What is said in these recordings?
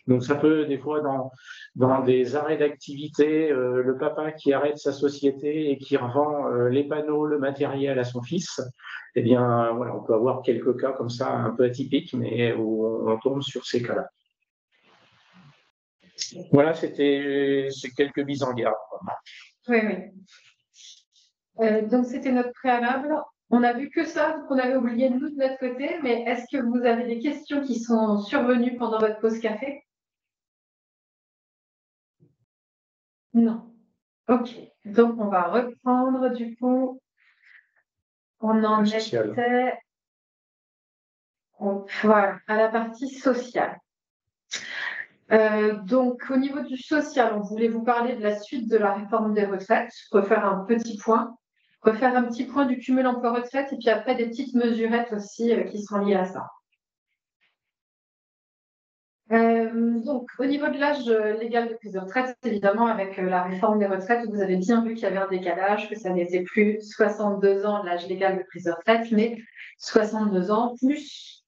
Donc ça peut, des fois, dans des arrêts d'activité, le papa qui arrête sa société et qui revend les panneaux, le matériel à son fils, eh bien, voilà, on peut avoir quelques cas comme ça un peu atypiques, mais où on tombe sur ces cas-là. Voilà, c'est quelques mises en garde. Oui, oui. Donc, c'était notre préalable. On n'a vu que ça, donc on avait oublié nous de notre côté, mais est-ce que vous avez des questions qui sont survenues pendant votre pause café? Non. Ok. Donc, on va reprendre du coup. On en était voilà, à la partie sociale. Donc, au niveau du social, on voulait vous parler de la suite de la réforme des retraites, refaire un petit point du cumul emploi-retraite et puis après des petites mesurettes aussi qui sont liées à ça. Donc, au niveau de l'âge légal de prise de retraite, évidemment, avec la réforme des retraites, vous avez bien vu qu'il y avait un décalage, que ça n'était plus 62 ans l'âge légal de prise de retraite, mais 62 ans plus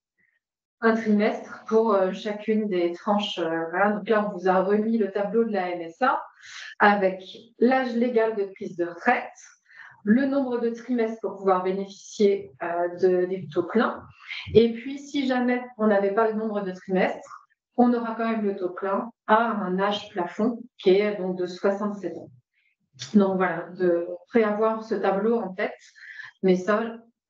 un trimestre pour chacune des tranches. Voilà. Donc là, on vous a remis le tableau de la MSA avec l'âge légal de prise de retraite, le nombre de trimestres pour pouvoir bénéficier des taux pleins. Et puis, si jamais on n'avait pas le nombre de trimestres, on aura quand même le taux plein à un âge plafond qui est donc de 67 ans. Donc voilà, de préavoir ce tableau en tête, mais ça,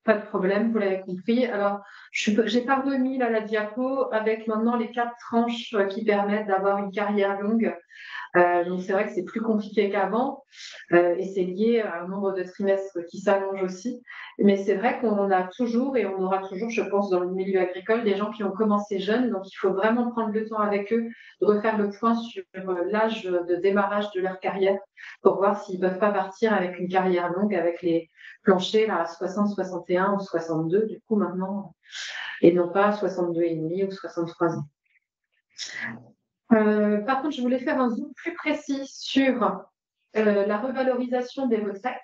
pas de problème, vous l'avez compris. Alors, je n'ai pas remis là, la diapo avec maintenant les 4 tranches qui permettent d'avoir une carrière longue. Donc c'est vrai que c'est plus compliqué qu'avant et c'est lié à un nombre de trimestres qui s'allonge aussi. Mais c'est vrai qu'on a toujours et on aura toujours, je pense, dans le milieu agricole, des gens qui ont commencé jeunes. Donc il faut vraiment prendre le temps avec eux de refaire le point sur l'âge de démarrage de leur carrière pour voir s'ils ne peuvent pas partir avec une carrière longue, avec les planchers là, à 60, 61 ou 62 du coup maintenant, et non pas 62 et demi ou 63 ans. Par contre, je voulais faire un zoom plus précis sur la revalorisation des retraites.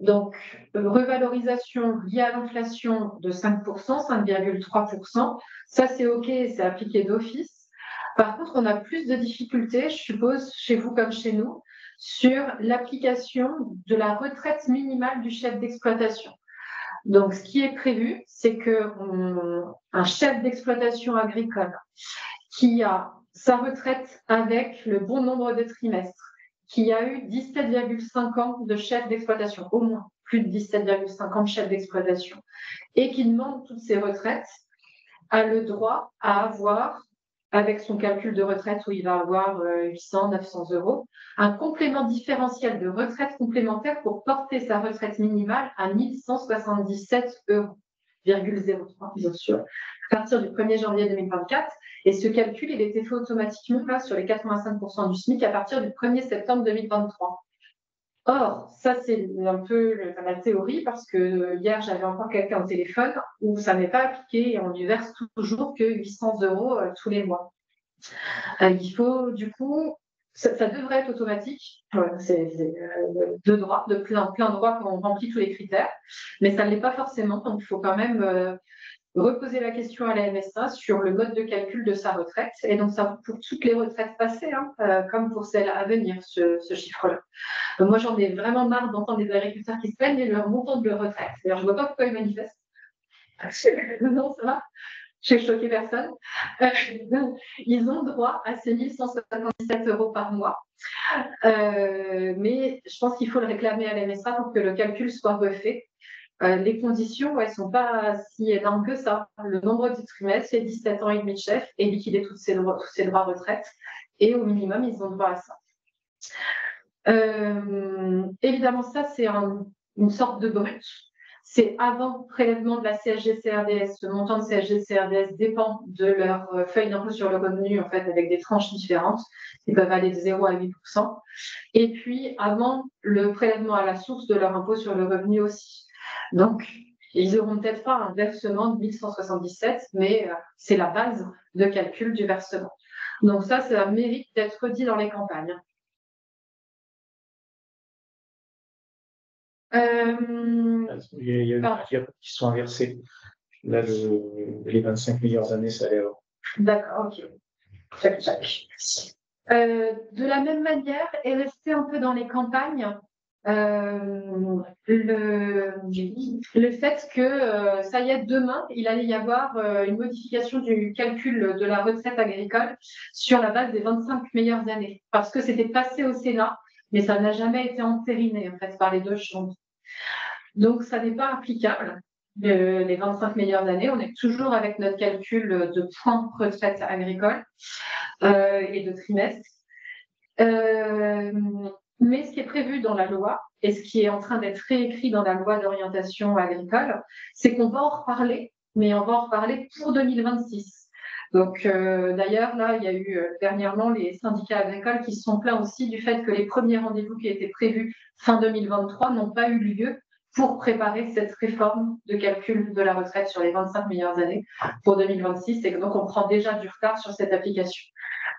Donc, revalorisation liée à l'inflation de 5%, 5,3%. Ça, c'est OK, c'est appliqué d'office. Par contre, on a plus de difficultés, je suppose, chez vous comme chez nous, sur l'application de la retraite minimale du chef d'exploitation. Donc, ce qui est prévu, c'est qu'un chef d'exploitation agricole qui a sa retraite avec le bon nombre de trimestres, qui a eu 17,5 ans de chef d'exploitation, au moins plus de 17,5 ans de chef d'exploitation, et qui demande toutes ses retraites, a le droit à avoir, avec son calcul de retraite où il va avoir 800, 900 euros, un complément différentiel de retraite complémentaire pour porter sa retraite minimale à 1177 euros. 0,03, bien sûr, à partir du 1er janvier 2024. Et ce calcul, il était fait automatiquement là, sur les 85% du SMIC à partir du 1er septembre 2023. Or, ça, c'est un peu la théorie parce que hier, j'avais encore quelqu'un au téléphone où ça n'est pas appliqué et on lui verse toujours que 800 euros tous les mois. Il faut, du coup, ça devrait être automatique. C'est de droit, de plein droit quand on remplit tous les critères, mais ça ne l'est pas forcément. Donc, il faut quand même reposer la question à la MSA sur le mode de calcul de sa retraite. Et donc, ça vaut pour toutes les retraites passées, comme pour celles à venir, ce chiffre-là. Moi, j'en ai vraiment marre d'entendre des agriculteurs qui se plaignent de leur montant de leur retraite. D'ailleurs, je ne vois pas pourquoi ils manifestent. Non, ça va. Je n'ai choqué personne. Ils ont droit à ces 1177 euros par mois. Mais je pense qu'il faut le réclamer à la MSA pour que le calcul soit refait. Les conditions, elles ne sont pas si énormes que ça. Le nombre de trimestres, c'est 17 ans et demi de chef et liquider tous ses droits retraite. Et au minimum, ils ont droit à ça. Évidemment, ça, c'est une sorte de brut. C'est avant prélèvement de la CSG-CRDS. Le montant de CSG-CRDS dépend de leur feuille d'impôt sur le revenu, en fait, avec des tranches différentes. Ils peuvent aller de 0 à 8%. Et puis, avant le prélèvement à la source de leur impôt sur le revenu aussi. Donc, ils n'auront peut-être pas un versement de 1177, mais c'est la base de calcul du versement. Donc ça mérite d'être dit dans les campagnes. Il y a eu des diapos qui sont inversés. Là, les 25 meilleures années, ça allait avoir. D'accord, ok. De la même manière, et rester un peu dans les campagnes, le fait que ça y est, demain, il allait y avoir une modification du calcul de la retraite agricole sur la base des 25 meilleures années, parce que c'était passé au Sénat, mais ça n'a jamais été entériné en fait par les deux chambres. Donc ça n'est pas applicable. Les 25 meilleures années, on est toujours avec notre calcul de points retraite agricole et de trimestre. Mais ce qui est prévu dans la loi et ce qui est en train d'être réécrit dans la loi d'orientation agricole, c'est qu'on va en reparler, mais on va en reparler pour 2026. Donc, d'ailleurs, là, il y a eu dernièrement les syndicats agricoles qui se sont plaints aussi du fait que les premiers rendez-vous qui étaient prévus fin 2023 n'ont pas eu lieu pour préparer cette réforme de calcul de la retraite sur les 25 meilleures années pour 2026. Et donc, on prend déjà du retard sur cette application.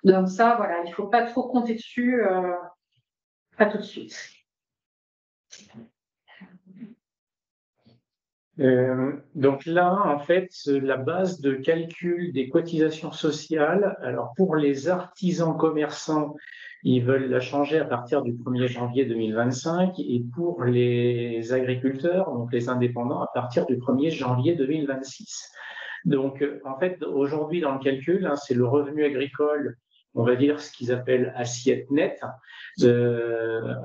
Donc ça, voilà, il ne faut pas trop compter dessus, pas tout de suite. Donc là, en fait, la base de calcul des cotisations sociales, alors pour les artisans commerçants, ils veulent la changer à partir du 1er janvier 2025 et pour les agriculteurs, donc les indépendants, à partir du 1er janvier 2026. Donc, en fait, aujourd'hui, dans le calcul, hein, c'est le revenu agricole, on va dire ce qu'ils appellent assiette nette,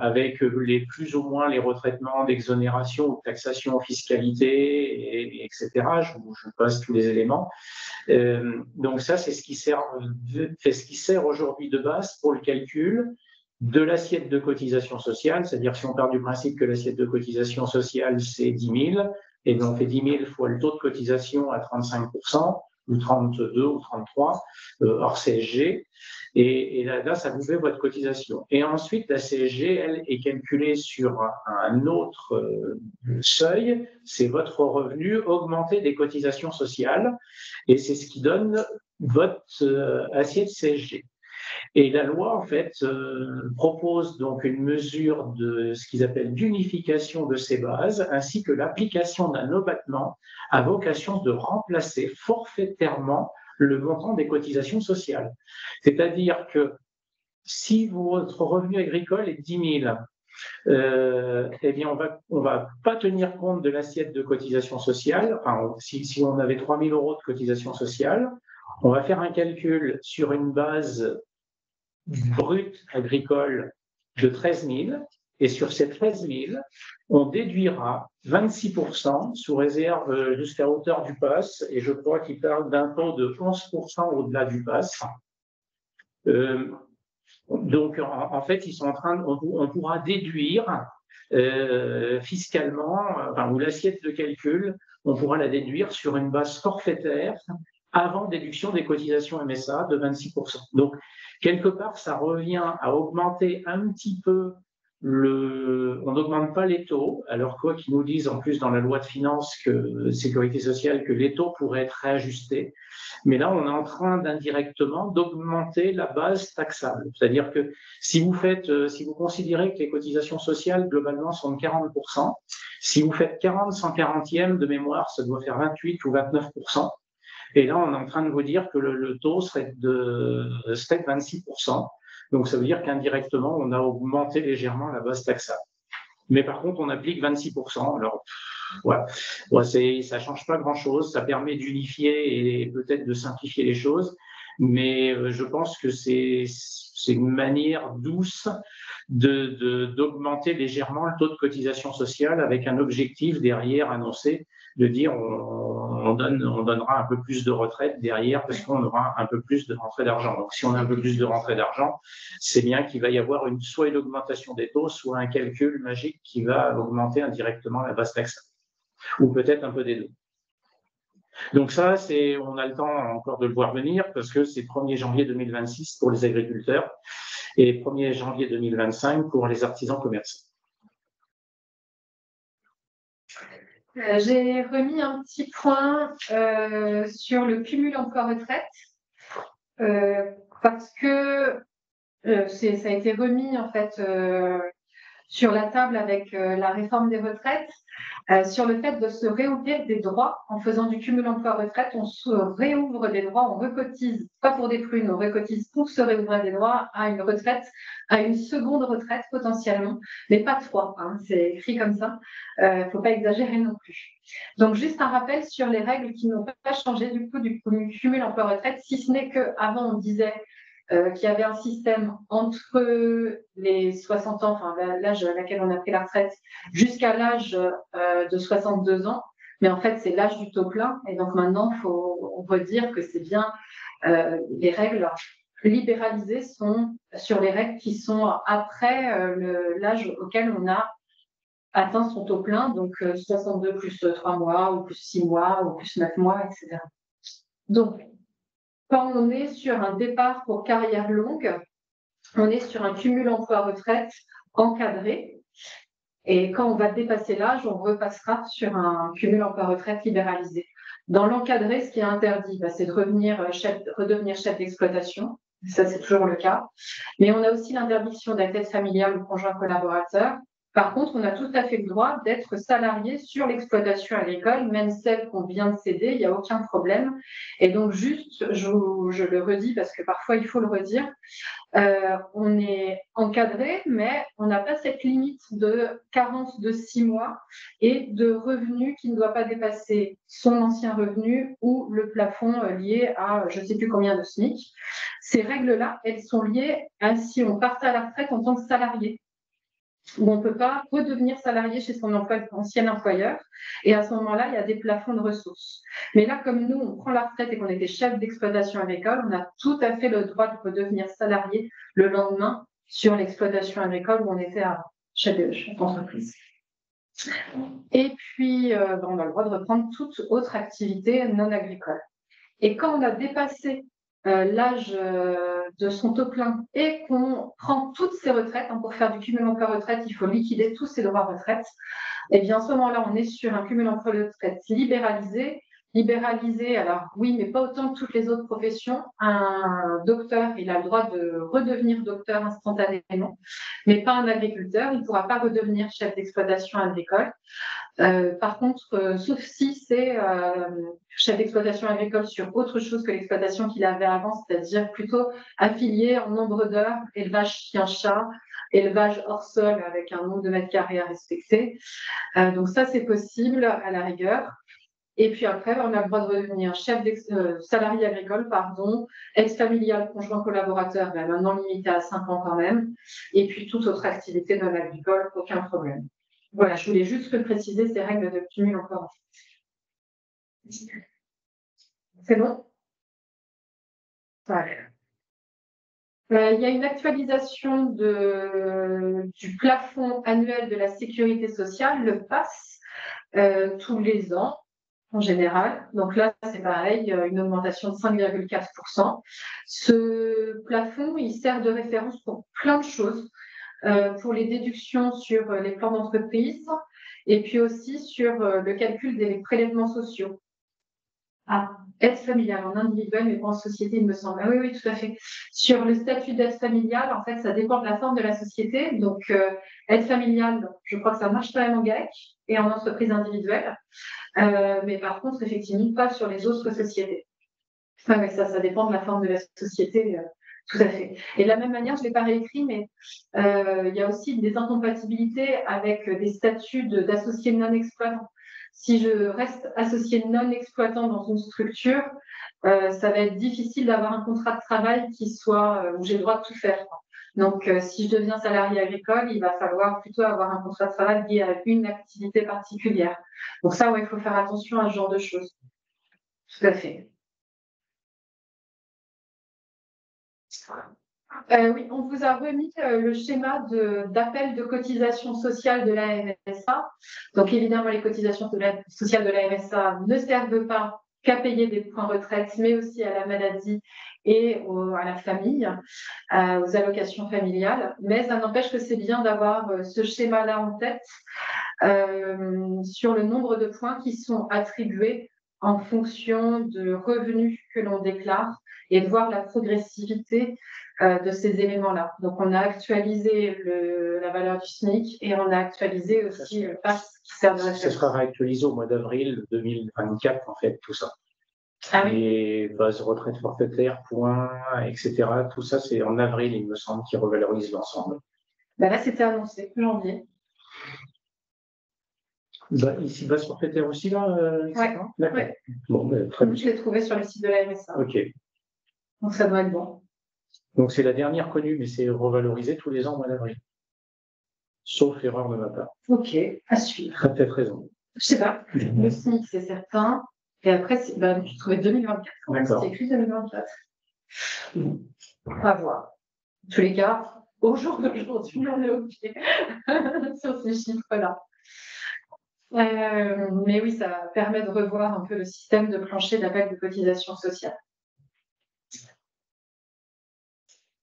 avec les plus ou moins les retraitements d'exonération ou de taxation en fiscalité, etc. Je passe tous les éléments. Donc ça, c'est ce qui sert aujourd'hui de base pour le calcul de l'assiette de cotisation sociale, c'est-à-dire si on part du principe que l'assiette de cotisation sociale, c'est 10 000, et donc on fait 10 000 fois le taux de cotisation à 35%, ou 32 ou 33, hors CSG, et là, ça vous fait votre cotisation. Et ensuite, la CSG, elle, est calculée sur un autre seuil, c'est votre revenu augmenté des cotisations sociales, et c'est ce qui donne votre assiette CSG. Et la loi, en fait, propose donc une mesure de ce qu'ils appellent d'unification de ces bases, ainsi que l'application d'un abattement à vocation de remplacer forfaitairement le montant des cotisations sociales. C'est-à-dire que si votre revenu agricole est 10 000, eh bien, on va pas tenir compte de l'assiette de cotisation sociale. Enfin, si on avait 3 000 € de cotisation sociale, on va faire un calcul sur une base brut agricole de 13 000, et sur ces 13 000, on déduira 26% sous réserve jusqu'à hauteur du PAS, et je crois qu'il parle d'un taux de 11% au-delà du PAS. Donc, en fait, ils sont en train, on pourra déduire fiscalement, ou l'assiette de calcul, on pourra la déduire sur une base forfaitaire avant déduction des cotisations MSA de 26%. Donc, quelque part, ça revient à augmenter un petit peu on n'augmente pas les taux, alors quoi qu'ils nous disent en plus dans la loi de finances sécurité sociale que les taux pourraient être réajustés. Mais là, on est en train d'indirectement d'augmenter la base taxable. C'est-à-dire que si vous considérez que les cotisations sociales globalement sont de 40%, si vous faites 40 140e de mémoire, ça doit faire 28 ou 29%. Et là, on est en train de vous dire que le taux serait de 26%. Donc, ça veut dire qu'indirectement, on a augmenté légèrement la base taxable. Mais par contre, on applique 26%. Alors, ça change pas grand-chose. Ça permet d'unifier et peut-être de simplifier les choses. Mais je pense que c'est une manière douce d'augmenter légèrement le taux de cotisation sociale avec un objectif derrière annoncé de dire on donnera un peu plus de retraite derrière parce qu'on aura un peu plus de rentrée d'argent. Donc, si on a un peu plus de rentrée d'argent, c'est bien qu'il va y avoir soit une augmentation des taux, soit un calcul magique qui va augmenter indirectement la base taxable. Ou peut-être un peu des deux. Donc ça, on a le temps encore de le voir venir parce que c'est 1er janvier 2026 pour les agriculteurs et 1er janvier 2025 pour les artisans commerçants. J'ai remis un petit point sur le cumul emploi-retraite parce que ça a été remis en fait sur la table avec la réforme des retraites, sur le fait de se réouvrir des droits en faisant du cumul emploi-retraite. On se réouvre des droits, on recotise, pas pour des prunes, on recotise pour se réouvrir des droits à une retraite, à une seconde retraite potentiellement, mais pas 3, hein, c'est écrit comme ça, il ne faut pas exagérer non plus. Donc juste un rappel sur les règles qui n'ont pas changé du coup du cumul emploi-retraite, si ce n'est qu'avant on disait qu'il y avait un système entre les 60 ans, enfin l'âge à laquelle on a pris la retraite, jusqu'à l'âge de 62 ans. Mais en fait, c'est l'âge du taux plein. Et donc maintenant, il faut redire que c'est bien les règles libéralisées sont sur les règles qui sont après l'âge auquel on a atteint son taux plein, donc 62 plus 3 mois, ou plus 6 mois, ou plus 9 mois, etc. Donc, quand on est sur un départ pour carrière longue, on est sur un cumul emploi-retraite encadré. Et quand on va dépasser l'âge, on repassera sur un cumul emploi-retraite libéralisé. Dans l'encadré, ce qui est interdit, c'est de redevenir chef d'exploitation. Ça, c'est toujours le cas. Mais on a aussi l'interdiction d'être aide familiale ou conjoint collaborateur. Par contre, on a tout à fait le droit d'être salarié sur l'exploitation agricole, même celle qu'on vient de céder, il n'y a aucun problème. Et donc, juste, je le redis parce que parfois il faut le redire, on est encadré, mais on n'a pas cette limite de carence de 6 mois et de revenu qui ne doit pas dépasser son ancien revenu ou le plafond lié à je ne sais plus combien de SMIC. Ces règles-là, elles sont liées à si on part à la retraite en tant que salarié, où on ne peut pas redevenir salarié chez son ancien employeur. Et à ce moment-là, il y a des plafonds de ressources. Mais là, comme nous, on prend la retraite et qu'on était chef d'exploitation agricole, on a tout à fait le droit de redevenir salarié le lendemain sur l'exploitation agricole où on était à chef d'entreprise. Et puis, on a le droit de reprendre toute autre activité non agricole. Et quand on a dépassé l'âge de son taux plein et qu'on prend toutes ses retraites, pour faire du cumul emploi-retraite, il faut liquider tous ses droits retraite, et bien à ce moment-là, on est sur un cumul emploi-retraite libéralisé. Libéralisé, alors oui, mais pas autant que toutes les autres professions. Un docteur, il a le droit de redevenir docteur instantanément, mais pas un agriculteur, il ne pourra pas redevenir chef d'exploitation agricole. Par contre, sauf si c'est chef d'exploitation agricole sur autre chose que l'exploitation qu'il avait avant, c'est-à-dire plutôt affilié en nombre d'heures, élevage chien-chat, élevage hors sol avec un nombre de mètres carrés à respecter. Donc ça, c'est possible à la rigueur. Et puis après, on a le droit de redevenir salarié agricole, ex-familial, conjoint collaborateur, maintenant limité à 5 ans quand même. Et puis toute autre activité non agricole, aucun problème. Voilà, je voulais juste préciser ces règles de cumul encore. C'est bon? Voilà. Il y a une actualisation du plafond annuel de la sécurité sociale, le PASS, tous les ans en général. Donc là, c'est pareil, une augmentation de 5,4%. Ce plafond, il sert de référence pour plein de choses. Pour les déductions sur les plans d'entreprise et puis aussi sur le calcul des prélèvements sociaux. Aide familiale en individuel, mais pas en société, il me semble. Ah, oui, tout à fait. Sur le statut d'aide familiale, en fait, ça dépend de la forme de la société. Donc, aide familiale, je crois que ça marche quand même en GAEC et en entreprise individuelle. Mais par contre, effectivement, pas sur les autres sociétés. Ouais, ça dépend de la forme de la société. Tout à fait. Et de la même manière, je ne l'ai pas réécrit, mais il y a aussi des incompatibilités avec des statuts d'associés non exploitants. Si je reste associé non exploitant dans une structure, ça va être difficile d'avoir un contrat de travail qui soit où j'ai le droit de tout faire. Donc, si je deviens salarié agricole, il va falloir plutôt avoir un contrat de travail lié à une activité particulière. Donc ça, ouais, il faut faire attention à ce genre de choses. Tout à fait. Oui, on vous a remis le schéma d'appel de cotisation sociale de la RSA. Donc, évidemment, les cotisations sociales de la RSA ne servent pas qu'à payer des points retraite, mais aussi à la maladie et à la famille, aux allocations familiales. Mais ça n'empêche que c'est bien d'avoir ce schéma-là en tête sur le nombre de points qui sont attribués en fonction de revenus que l'on déclare et de voir la progressivité de ces éléments-là. Donc, on a actualisé la valeur du SMIC et on a actualisé aussi le PACS qui sert de référence. Ça sera réactualisé au mois d'avril 2024, en fait, tout ça. Ah oui. Les bases retraite forfaitaire, points, etc. Tout ça, c'est en avril, il me semble, qui revalorise l'ensemble. Ben là, c'était annoncé, janvier. Ici, base forfaitaire aussi, là, Ouais. D'accord. Ouais. Bon, très bien. Je l'ai trouvé sur le site de la RSA. OK. Donc, ça doit être bon. Donc, c'est la dernière connue, mais c'est revalorisé tous les ans au mois d'avril. Sauf erreur de ma part. OK, à suivre. Tu as peut-être raison. Je sais pas. Le SMIC, c'est certain. Et après, j'ai trouvé 2024. D'accord. C'est écrit 2024. À voir. En tous les cas, au jour d'aujourd'hui, on est OK sur ces chiffres-là. Mais oui, ça permet de revoir un peu le système de plancher d'appel de cotisation sociale.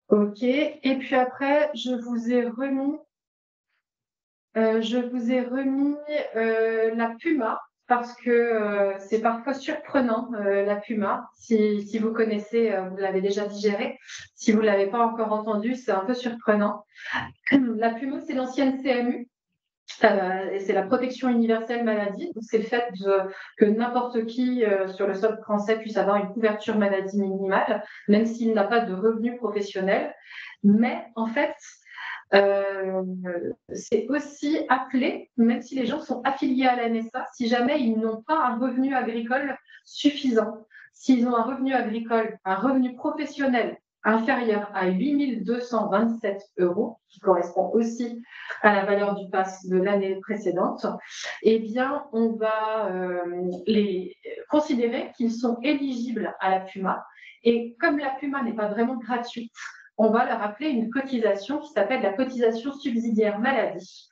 OK. Et puis après, je vous ai remis la PUMA parce que c'est parfois surprenant, la PUMA. Si vous connaissez, vous l'avez déjà digéré. Si vous ne l'avez pas encore entendu, c'est un peu surprenant. La PUMA, c'est l'ancienne CMU. Et c'est la protection universelle maladie. C'est le fait que n'importe qui sur le sol français puisse avoir une couverture maladie minimale, même s'il n'a pas de revenus professionnels. Mais en fait, c'est aussi appelé, même si les gens sont affiliés à la NSA, si jamais ils n'ont pas un revenu agricole suffisant. S'ils ont un revenu agricole, un revenu professionnel inférieur à 8 227 €, qui correspond aussi à la valeur du PACS de l'année précédente, eh bien, on va les considérer qu'ils sont éligibles à la PUMA. Et comme la PUMA n'est pas vraiment gratuite, on va leur appeler une cotisation qui s'appelle la cotisation subsidiaire maladie.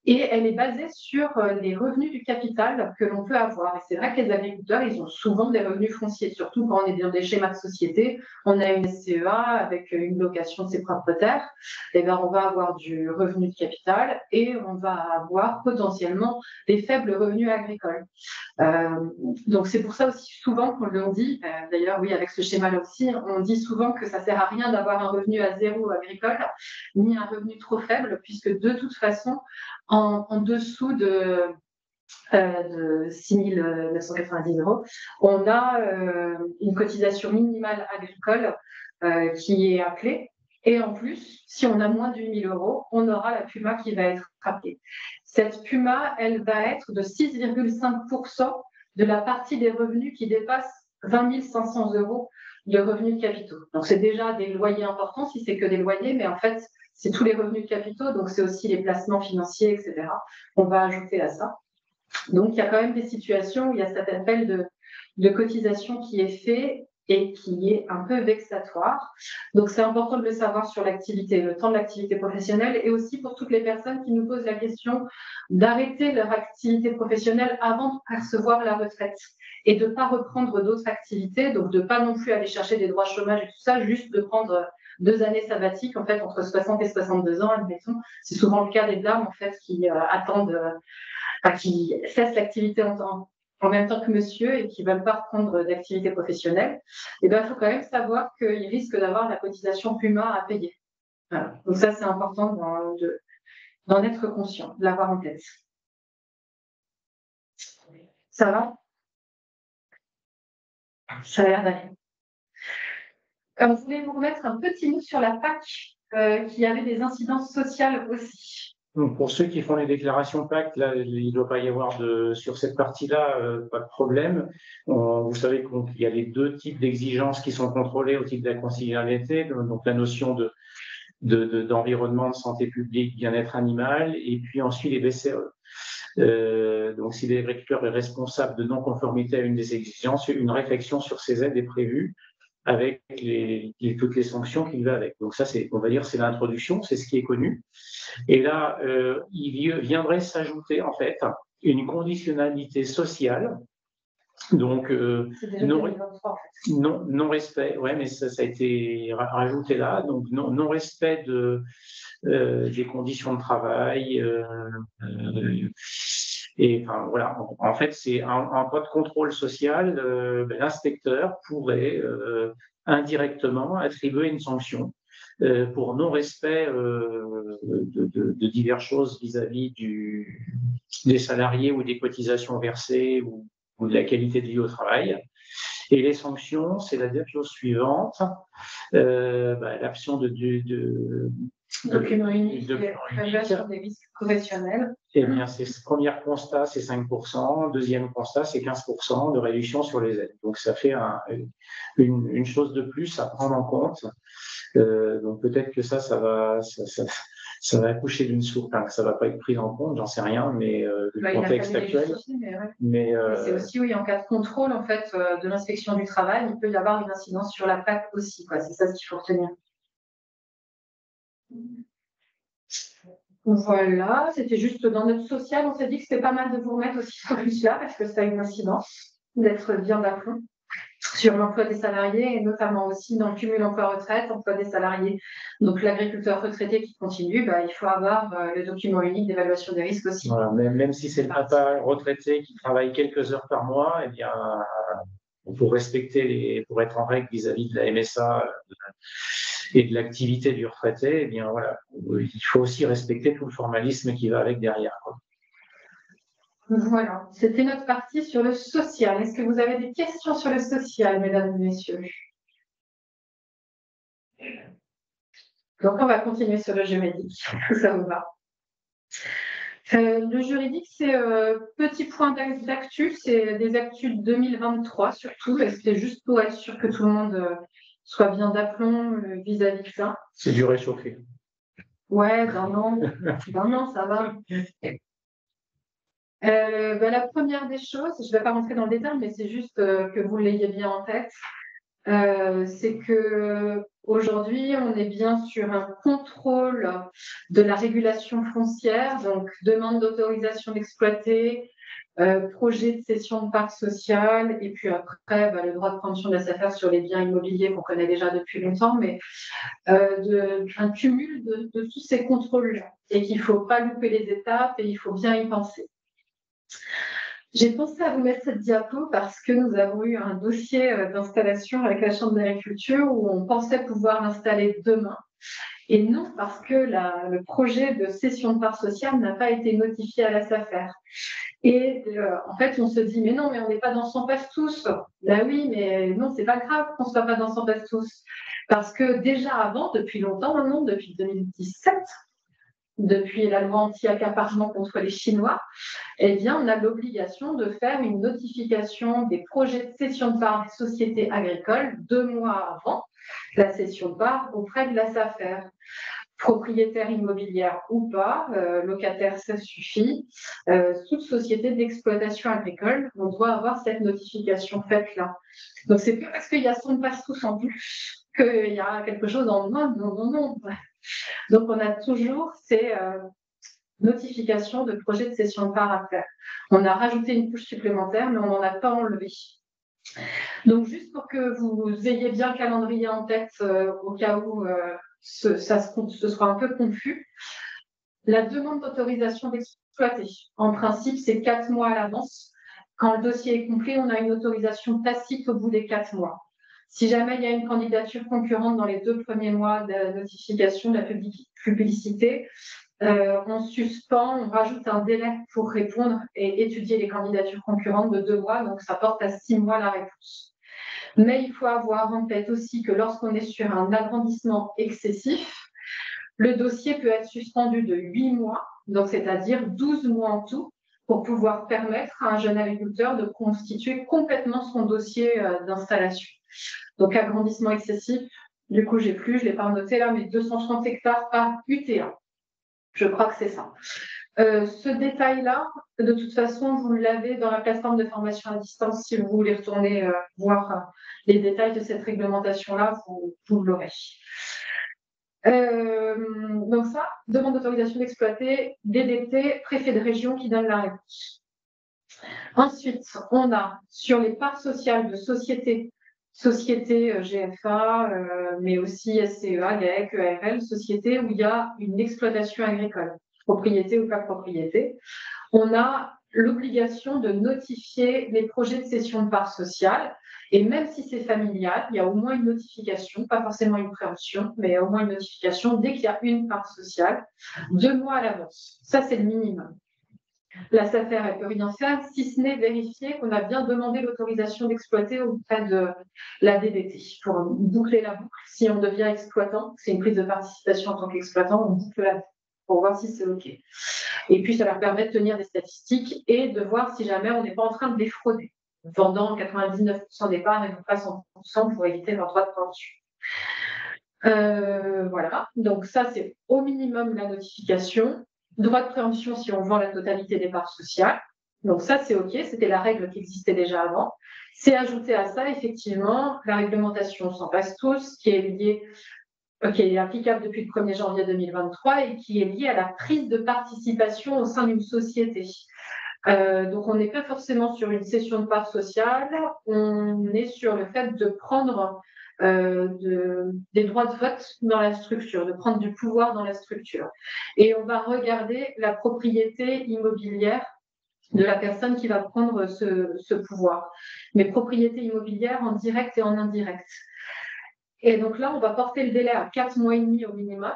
Et elle est basée sur les revenus du capital que l'on peut avoir. Et c'est vrai que les agriculteurs, ils ont souvent des revenus fonciers, surtout quand on est dans des schémas de société. On a une SCEA avec une location de ses propres terres. Et bien, on va avoir du revenu de capital et on va avoir potentiellement des faibles revenus agricoles. Donc, c'est pour ça aussi souvent qu'on le dit, d'ailleurs, oui, avec ce schéma-là aussi, on dit souvent que ça ne sert à rien d'avoir un revenu à zéro agricole, ni un revenu trop faible, puisque de toute façon, en dessous de 6 990 €, on a une cotisation minimale agricole qui est appelée. Et en plus, si on a moins de 8 000 €, on aura la PUMA qui va être appelée. Cette PUMA, elle va être de 6,5% de la partie des revenus qui dépasse 20 500 € de revenus de capitaux. Donc, c'est déjà des loyers importants si c'est que des loyers, mais en fait, c'est tous les revenus de capitaux, donc c'est aussi les placements financiers, etc. On va ajouter à ça. Donc, il y a quand même des situations où il y a cet appel de cotisation qui est fait et qui est un peu vexatoire. Donc, c'est important de le savoir sur l'activité, le temps de l'activité professionnelle, et aussi pour toutes les personnes qui nous posent la question d'arrêter leur activité professionnelle avant de percevoir la retraite et de ne pas reprendre d'autres activités, donc de ne pas non plus aller chercher des droits chômage et tout ça, juste de prendre 2 années sabbatiques, en fait, entre 60 et 62 ans, admettons. C'est souvent le cas des dames, en fait, qui attendent, qui cessent l'activité en même temps que monsieur et qui ne veulent pas reprendre d'activité professionnelle. Et bien, il faut quand même savoir qu'ils risquent d'avoir la cotisation PUMA à payer. Voilà. Donc ça, c'est important d'en être conscient, de l'avoir en tête. Ça va? Ça a l'air d'aller. On voulait vous remettre un petit mot sur la PAC qui avait des incidences sociales aussi. Donc, pour ceux qui font les déclarations PAC, là, il ne doit pas y avoir sur cette partie-là, pas de problème. Vous savez qu'il y a les 2 types d'exigences qui sont contrôlées au titre de la conciliabilité, donc la notion d'environnement, de santé publique, bien-être animal, et puis ensuite les BCE. Donc, si l'agriculteur est responsable de non-conformité à une des exigences, une réflexion sur ces aides est prévue avec toutes les sanctions qu'il va avec. Donc ça, on va dire, c'est l'introduction, c'est ce qui est connu. Et là, il viendrait s'ajouter en fait une conditionnalité sociale. Donc non-respect, ouais, mais ça a été rajouté là. Donc non-respect des conditions de travail, Et enfin, voilà, en fait, c'est en cas de contrôle social, l'inspecteur pourrait indirectement attribuer une sanction pour non-respect de diverses choses vis-à-vis des salariés ou des cotisations versées ou de la qualité de vie au travail. Et les sanctions, c'est la chose suivante, l'absence document unique, document unique. évaluation des risques professionnels. Eh bien, premier constat, c'est 5%, deuxième constat, c'est 15% de réduction sur les aides. Donc, ça fait une chose de plus à prendre en compte. Donc, peut-être que ça va accoucher d'une source, enfin, ça va pas être pris en compte, j'en sais rien, mais le contexte actuel. Mais c'est aussi, oui, en cas de contrôle en fait, de l'inspection du travail, il peut y avoir une incidence sur la PAC aussi. C'est ça ce qu'il faut retenir. Voilà, c'était juste dans notre social, on s'est dit que c'était pas mal de vous remettre aussi sur celui-là parce que ça a une incidence d'être bien d'aplomb sur l'emploi des salariés et notamment aussi dans le cumul emploi-retraite, emploi des salariés. Donc l'agriculteur retraité qui continue, il faut avoir le document unique d'évaluation des risques aussi. Voilà, même si c'est le papa retraité qui travaille quelques heures par mois, eh bien, pour être en règle vis-à-vis de la MSA et de l'activité du retraité, eh bien voilà, il faut aussi respecter tout le formalisme qui va avec derrière. Voilà, c'était notre partie sur le social. Est-ce que vous avez des questions sur le social, mesdames et messieurs? Donc, on va continuer sur le juridique, ça vous va. Le juridique, c'est petit point d'actu, c'est des actus de 2023 surtout, et c'était juste pour être sûr que tout le monde soit bien d'aplomb vis-à-vis de ça. C'est du réchauffé. Ouais, d'un an, ça va. La première des choses, je ne vais pas rentrer dans le détail, mais c'est juste que vous l'ayez bien en tête, c'est que aujourd'hui, on est bien sur un contrôle de la régulation foncière, donc demande d'autorisation d'exploiter, projet de cession de parts sociales, et puis après, le droit de préemption de la SAFER sur les biens immobiliers qu'on connaît déjà depuis longtemps, mais un cumul de tous ces contrôles-là, et qu'il ne faut pas louper les étapes, et il faut bien y penser. J'ai pensé à vous mettre cette diapo parce que nous avons eu un dossier d'installation avec la Chambre d'agriculture où on pensait pouvoir l'installer demain. Et non, parce que le projet de cession de parts sociales n'a pas été notifié à la SAFER. Et en fait, on se dit, mais non, mais on n'est pas dans 100 passe tous. Ben oui, mais non, c'est pas grave qu'on ne soit pas dans 100 passe tous. Parce que déjà avant, depuis longtemps maintenant, depuis 2017, depuis la loi anti-accaparement contre les Chinois, eh bien, on a l'obligation de faire une notification des projets de cession de parts des sociétés agricoles 2 mois avant la cession de parts auprès de la SAFER. Propriétaire immobilière ou pas, locataire, ça suffit. Toute société d'exploitation agricole, on doit avoir cette notification faite là. Donc, c'est pas parce qu'il y a son passe-tous en plus qu'il y a quelque chose en moins. Non. Donc, on a toujours ces notifications de projets de cession de parts à faire. On a rajouté une couche supplémentaire, mais on n'en a pas enlevé. Donc, juste pour que vous ayez bien le calendrier en tête au cas où ce sera un peu confus, la demande d'autorisation d'exploiter, en principe, c'est 4 mois à l'avance. Quand le dossier est complet, on a une autorisation tacite au bout des 4 mois. Si jamais il y a une candidature concurrente dans les 2 premiers mois de la notification de la publicité, on suspend, on rajoute un délai pour répondre et étudier les candidatures concurrentes de 2 mois, donc ça porte à 6 mois la réponse. Mais il faut avoir en tête aussi que lorsqu'on est sur un agrandissement excessif, le dossier peut être suspendu de 8 mois, donc c'est-à-dire 12 mois en tout, pour pouvoir permettre à un jeune agriculteur de constituer complètement son dossier d'installation. Donc agrandissement excessif, du coup je ne l'ai pas noté là, mais 230 hectares par UTA. Je crois que c'est ça. Ce détail-là, de toute façon, vous l'avez dans la plateforme de formation à distance. Si vous voulez retourner voir les détails de cette réglementation-là, vous l'aurez. Donc ça, demande d'autorisation d'exploiter, DDT, préfet de région qui donne la réponse. Ensuite, on a sur les parts sociales de sociétés GFA, mais aussi SCEA, GAEC, EARL, sociétés où il y a une exploitation agricole, propriété ou pas propriété. On a l'obligation de notifier les projets de cession de parts sociales. Et même si c'est familial, il y a au moins une notification, pas forcément une préemption, mais au moins une notification dès qu'il y a une part sociale, 2 mois à l'avance. Ça, c'est le minimum. La SAFER, elle ne peut rien faire, si ce n'est vérifier qu'on a bien demandé l'autorisation d'exploiter auprès de la DDT pour boucler la boucle. Si on devient exploitant, c'est une prise de participation en tant qu'exploitant, on boucle la boucle pour voir si c'est OK. Et puis, ça leur permet de tenir des statistiques et de voir si jamais on n'est pas en train de les frauder, vendant 99% des parts et non pas 100% pour éviter leur droit de préemption. Voilà, donc ça, c'est au minimum la notification. Droit de préemption si on vend la totalité des parts sociales. Donc ça, c'est OK, c'était la règle qui existait déjà avant. C'est ajouté à ça, effectivement, la réglementation s'en passe tous, qui est applicable depuis le 1er janvier 2023 et qui est liée à la prise de participation au sein d'une société. Donc, on n'est pas forcément sur une cession de parts sociales, on est sur le fait de prendre des droits de vote dans la structure, de prendre du pouvoir dans la structure. Et on va regarder la propriété immobilière de la personne qui va prendre ce pouvoir. Mais propriété immobilière en direct et en indirect. Et donc là, on va porter le délai à 4 mois et demi au minimum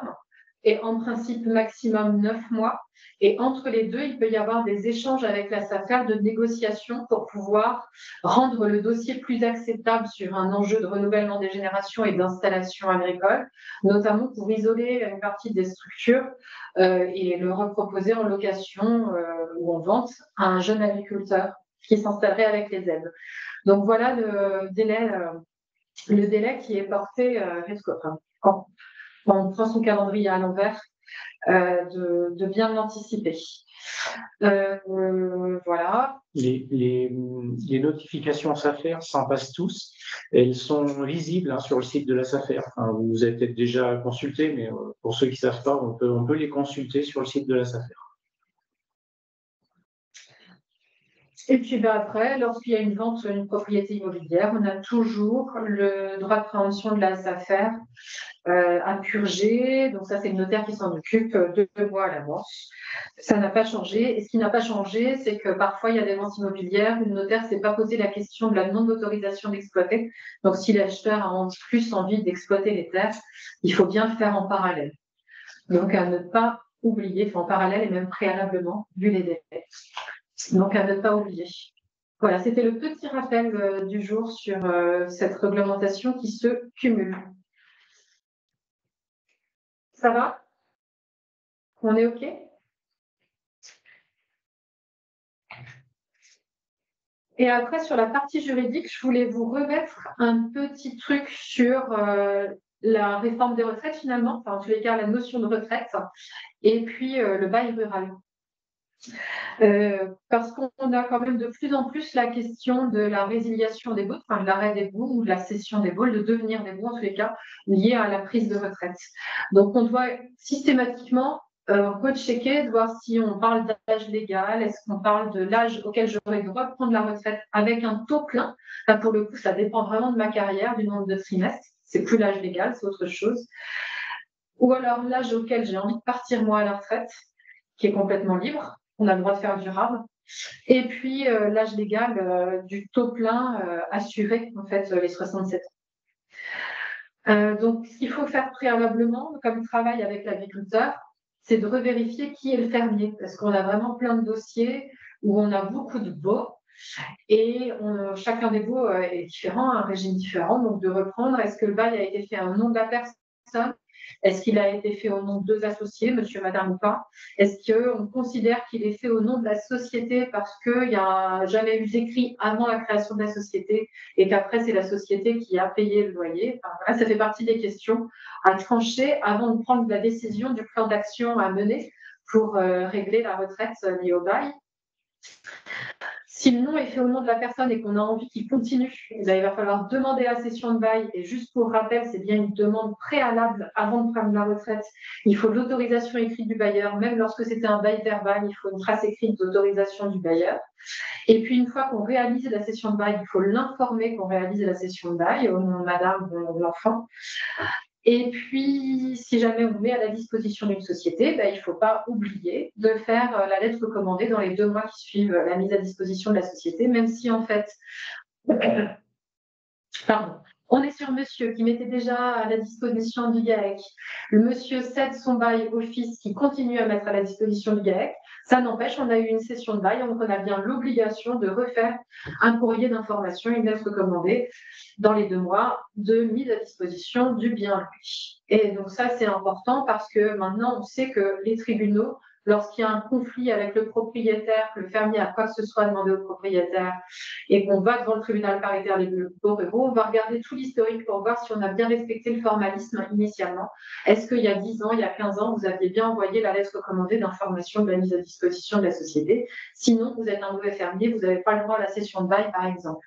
et en principe maximum 9 mois. Et entre les deux, il peut y avoir des échanges avec la SAFER de négociation pour pouvoir rendre le dossier plus acceptable sur un enjeu de renouvellement des générations et d'installation agricole, notamment pour isoler une partie des structures et le reproposer en location ou en vente à un jeune agriculteur qui s'installerait avec les aides. Donc voilà le délai qui est porté, quand on prend son calendrier à l'envers, de bien l'anticiper. Voilà. Les notifications SAFER s'en passent tous. Elles sont visibles sur le site de la SAFER. Enfin, vous avez peut-être déjà consulté, mais pour ceux qui ne savent pas, on peut les consulter sur le site de la SAFER. Et puis après, lorsqu'il y a une vente sur une propriété immobilière, on a toujours le droit de préemption de la SAFER à purger. Donc ça, c'est le notaire qui s'en occupe 2 mois à l'avance. Ça n'a pas changé. Et ce qui n'a pas changé, c'est que parfois, il y a des ventes immobilières où le notaire ne s'est pas posé la question de la non-autorisation d'exploiter. Donc si l'acheteur a en plus envie d'exploiter les terres, il faut bien le faire en parallèle. Donc à ne pas oublier, en parallèle et même préalablement, vu les délais. Donc, à ne pas oublier. Voilà, c'était le petit rappel du jour sur cette réglementation qui se cumule. Ça va? On est OK? Et après, sur la partie juridique, je voulais vous remettre un petit truc sur la réforme des retraites, finalement, enfin, en tous les cas, la notion de retraite, et puis le bail rural. Parce qu'on a quand même de plus en plus la question de la résiliation des baux, enfin de l'arrêt des baux ou de la cession des baux, de devenir des baux en tous les cas, liés à la prise de retraite. Donc on doit systématiquement rechecker, de voir si on parle d'âge légal, est-ce qu'on parle de l'âge auquel j'aurais le droit de prendre la retraite avec un taux plein. Là, pour le coup, ça dépend vraiment de ma carrière, du nombre de trimestres. C'est plus l'âge légal, c'est autre chose. Ou alors l'âge auquel j'ai envie de partir moi à la retraite, qui est complètement libre. On a le droit de faire durable. Et puis, l'âge légal du taux plein assuré, en fait, les 67 ans. Donc, ce qu'il faut faire préalablement, comme travail avec l'agriculteur, c'est de revérifier qui est le fermier, parce qu'on a vraiment plein de dossiers où on a beaucoup de baux, et chacun des baux est différent, un régime différent, donc de reprendre, est-ce que le bail a été fait au nom de la personne? Est-ce qu'il a été fait au nom de 2 associés, monsieur, madame ou pas? Est-ce qu'on considère qu'il est fait au nom de la société parce qu'il n'y a jamais eu d'écrit avant la création de la société et qu'après, c'est la société qui a payé le loyer? Enfin, voilà, ça fait partie des questions à trancher avant de prendre la décision du plan d'action à mener pour régler la retraite liée au bail. Si le nom est fait au nom de la personne et qu'on a envie qu'il continue, il va falloir demander la cession de bail. Et juste pour rappel, c'est bien une demande préalable avant de prendre la retraite. Il faut l'autorisation écrite du bailleur. Même lorsque c'était un bail verbal, il faut une trace écrite d'autorisation du bailleur. Et puis, une fois qu'on réalise la cession de bail, il faut l'informer qu'on réalise la cession de bail au nom de madame ou de l'enfant. Et puis, si jamais on met à la disposition d'une société, il ne faut pas oublier de faire la lettre recommandée dans les 2 mois qui suivent la mise à disposition de la société, même si en fait, pardon, on est sur monsieur qui mettait déjà à la disposition du GAEC. Le monsieur cède son bail au fils qui continue à mettre à la disposition du GAEC. Ça n'empêche, on a eu une session de bail, donc on a bien l'obligation de refaire un courrier d'information, une lettre recommandée dans les 2 mois de mise à disposition du bien lui. Et donc ça, c'est important parce que maintenant, on sait que les tribunaux, lorsqu'il y a un conflit avec le propriétaire, que le fermier a quoi que ce soit demandé au propriétaire et qu'on va devant le tribunal paritaire des baux ruraux, on va regarder tout l'historique pour voir si on a bien respecté le formalisme initialement. Est-ce qu'il y a 10 ans, il y a 15 ans, vous aviez bien envoyé la lettre recommandée d'information de la mise à disposition de la société? Sinon, vous êtes un mauvais fermier, vous n'avez pas le droit à la cession de bail, par exemple.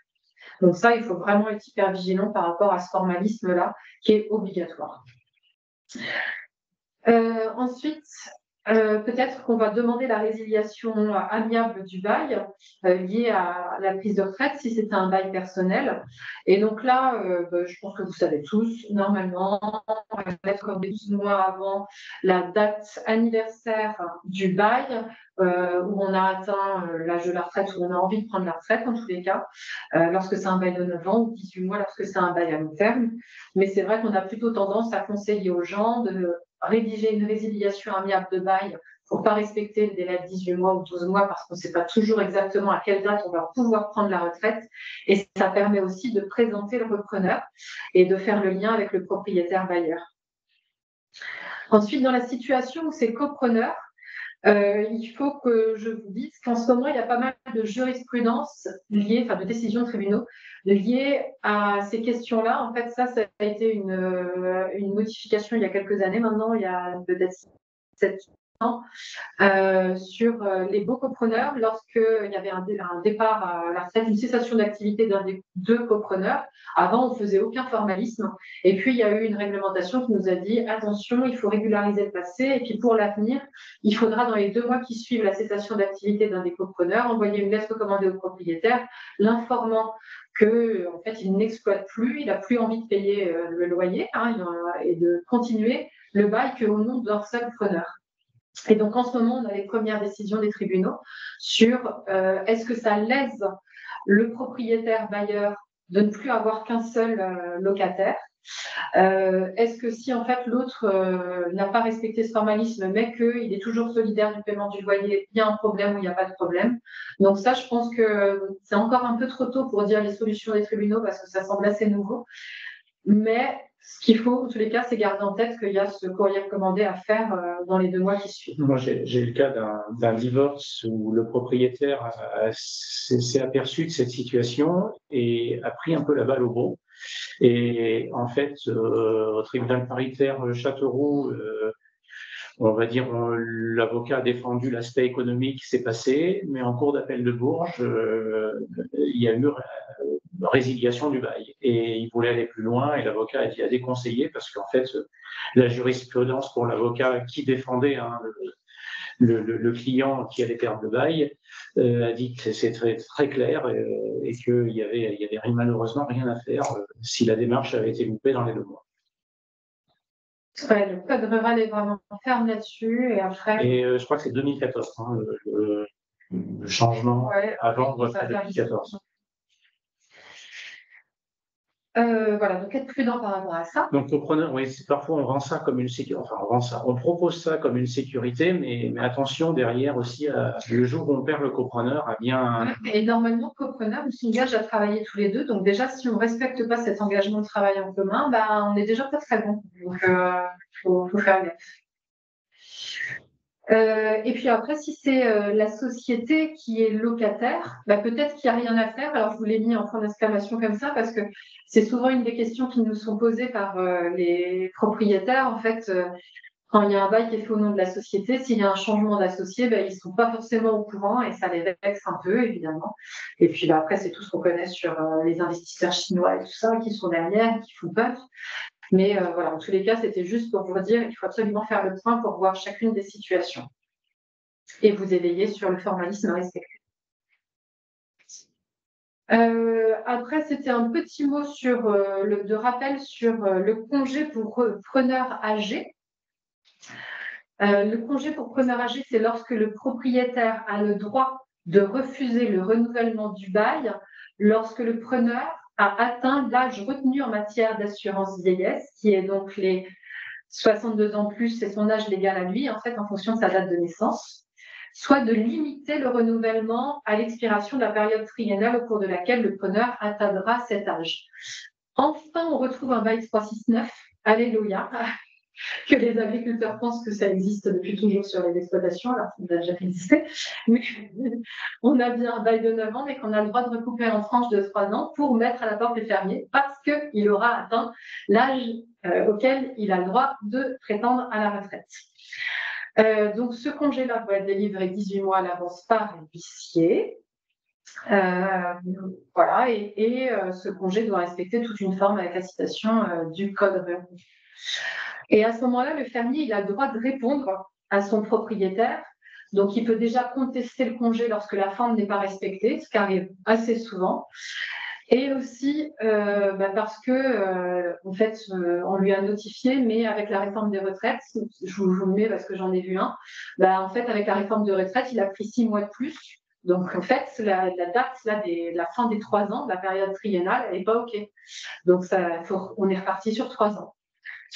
Donc ça, il faut vraiment être hyper vigilant par rapport à ce formalisme-là qui est obligatoire. Ensuite, peut-être qu'on va demander la résiliation amiable du bail liée à la prise de retraite si c'était un bail personnel. Et donc là, je pense que vous savez tous, normalement, être 12 mois avant la date anniversaire du bail, où on a atteint l'âge de la retraite, où on a envie de prendre la retraite en tous les cas, lorsque c'est un bail de 9 ans, ou 18 mois lorsque c'est un bail à long terme. Mais c'est vrai qu'on a plutôt tendance à conseiller aux gens de rédiger une résiliation amiable de bail pour ne pas respecter le délai de 18 mois ou 12 mois parce qu'on ne sait pas toujours exactement à quelle date on va pouvoir prendre la retraite. Et ça permet aussi de présenter le repreneur et de faire le lien avec le propriétaire bailleur. Ensuite, dans la situation où c'est copreneur, il faut que je vous dise qu'en ce moment, il y a pas mal de jurisprudence liée, enfin de décisions de tribunaux liées à ces questions-là. En fait, ça a été une modification il y a quelques années maintenant, il y a peut-être 7 ans, sur les beaux copreneurs lorsqu'il y avait un départ à la retraite, une cessation d'activité d'un des 2 copreneurs. Avant, on ne faisait aucun formalisme. Et puis, il y a eu une réglementation qui nous a dit attention, il faut régulariser le passé. Et puis, pour l'avenir, il faudra, dans les 2 mois qui suivent la cessation d'activité d'un des copreneurs, envoyer une lettre recommandée au propriétaire, l'informant que, en fait, il n'exploite plus, il n'a plus envie de payer le loyer et de continuer le bail qu'au nom d'un seul preneur. Et donc, en ce moment, on a les premières décisions des tribunaux sur est-ce que ça lèse le propriétaire bailleur de ne plus avoir qu'un seul locataire. Est-ce que si en fait l'autre n'a pas respecté ce formalisme mais qu'il est toujours solidaire du paiement du loyer, il y a un problème ou il n'y a pas de problème. Donc ça, je pense que c'est encore un peu trop tôt pour dire les solutions des tribunaux parce que ça semble assez nouveau. Mais ce qu'il faut, en tous les cas, c'est garder en tête qu'il y a ce courrier recommandé à faire dans les 2 mois qui suivent. Moi, j'ai le cas d'un divorce où le propriétaire s'est aperçu de cette situation et a pris un peu la balle au bond. Et en fait, au tribunal paritaire Châteauroux, on va dire, l'avocat a défendu l'aspect économique qui s'est passé, mais en cour d'appel de Bourges, il y a eu résiliation du bail. Et il voulait aller plus loin et l'avocat a déconseillé parce qu'en fait, la jurisprudence pour l'avocat qui défendait le client qui allait perdre le bail a dit que c'est très, très clair et qu'il y avait malheureusement rien à faire si la démarche avait été loupée dans les 2 mois. Ouais, le code rural est vraiment ferme là-dessus. Et après. Et je crois que c'est 2014, le changement avant retraite 2014. Voilà, donc être prudent par rapport à ça. Donc, copreneur, oui, parfois on vend ça comme une sécurité, enfin, on propose ça comme une sécurité, mais attention derrière aussi, le jour où on perd le copreneur, à bien. Et normalement, copreneur, on s'engage à travailler tous les 2. Donc, déjà, si on ne respecte pas cet engagement de travail en commun, on n'est déjà pas très bon. Donc, faut faire gaffe. Et puis après, si c'est la société qui est locataire, peut-être qu'il n'y a rien à faire. Alors, je vous l'ai mis en point d'exclamation comme ça parce que c'est souvent une des questions qui nous sont posées par les propriétaires. En fait, quand il y a un bail qui est fait au nom de la société, s'il y a un changement d'associé, ils ne sont pas forcément au courant et ça les vexe un peu, évidemment. Et puis après, c'est tout ce qu'on connaît sur les investisseurs chinois et tout ça qui sont derrière, qui font peur. Mais voilà, en tous les cas, c'était juste pour vous dire qu'il faut absolument faire le point pour voir chacune des situations et vous éveiller sur le formalisme respecté. Après, c'était un petit mot de rappel sur le congé pour preneur âgé. Le congé pour preneur âgé, c'est lorsque le propriétaire a le droit de refuser le renouvellement du bail lorsque le preneur a atteint l'âge retenu en matière d'assurance vieillesse, qui est donc les 62 ans plus, c'est son âge légal à lui, en fait, en fonction de sa date de naissance, soit de limiter le renouvellement à l'expiration de la période triennale au cours de laquelle le preneur atteindra cet âge. Enfin, on retrouve un bail 369, alléluia, que les agriculteurs pensent que ça existe depuis toujours sur les exploitations, alors ça n'a jamais existé. Mais on a bien un bail de 9 ans, mais qu'on a le droit de recouper en tranche de 3 ans pour mettre à la porte des fermiers parce qu'il aura atteint l'âge auquel il a le droit de prétendre à la retraite. Donc, ce congé-là doit être délivré 18 mois à l'avance par l'huissier. Voilà, et ce congé doit respecter toute une forme avec la citation du code rural. Et à ce moment-là, le fermier, il a le droit de répondre à son propriétaire. Donc, il peut déjà contester le congé lorsque la forme n'est pas respectée, ce qui arrive assez souvent. Et aussi parce que, en fait, on lui a notifié, mais avec la réforme des retraites, je vous le mets parce que j'en ai vu un, en fait, avec la réforme de retraite, il a pris 6 mois de plus. Donc, en fait, la date là, la fin des 3 ans, de la période triennale, elle n'est pas OK. Donc, on est reparti sur 3 ans.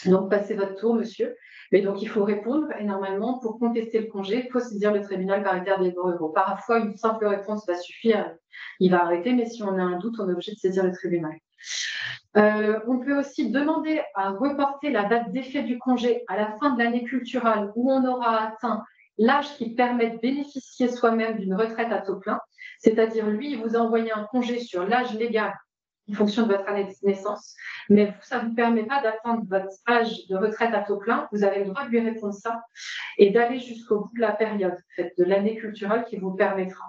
Donc, passez votre tour, monsieur. Mais donc, il faut répondre. Et normalement, pour contester le congé, il faut saisir le tribunal paritaire des baux ruraux. Parfois, une simple réponse va suffire. Il va arrêter. Mais si on a un doute, on est obligé de saisir le tribunal. On peut aussi demander à reporter la date d'effet du congé à la fin de l'année culturelle où on aura atteint l'âge qui permet de bénéficier soi-même d'une retraite à taux plein. C'est-à-dire, lui, il vous a envoyé un congé sur l'âge légal en fonction de votre année de naissance, mais ça ne vous permet pas d'atteindre votre âge de retraite à taux plein. Vous avez le droit de lui répondre ça et d'aller jusqu'au bout de la période en fait, de l'année culturelle qui vous permettra.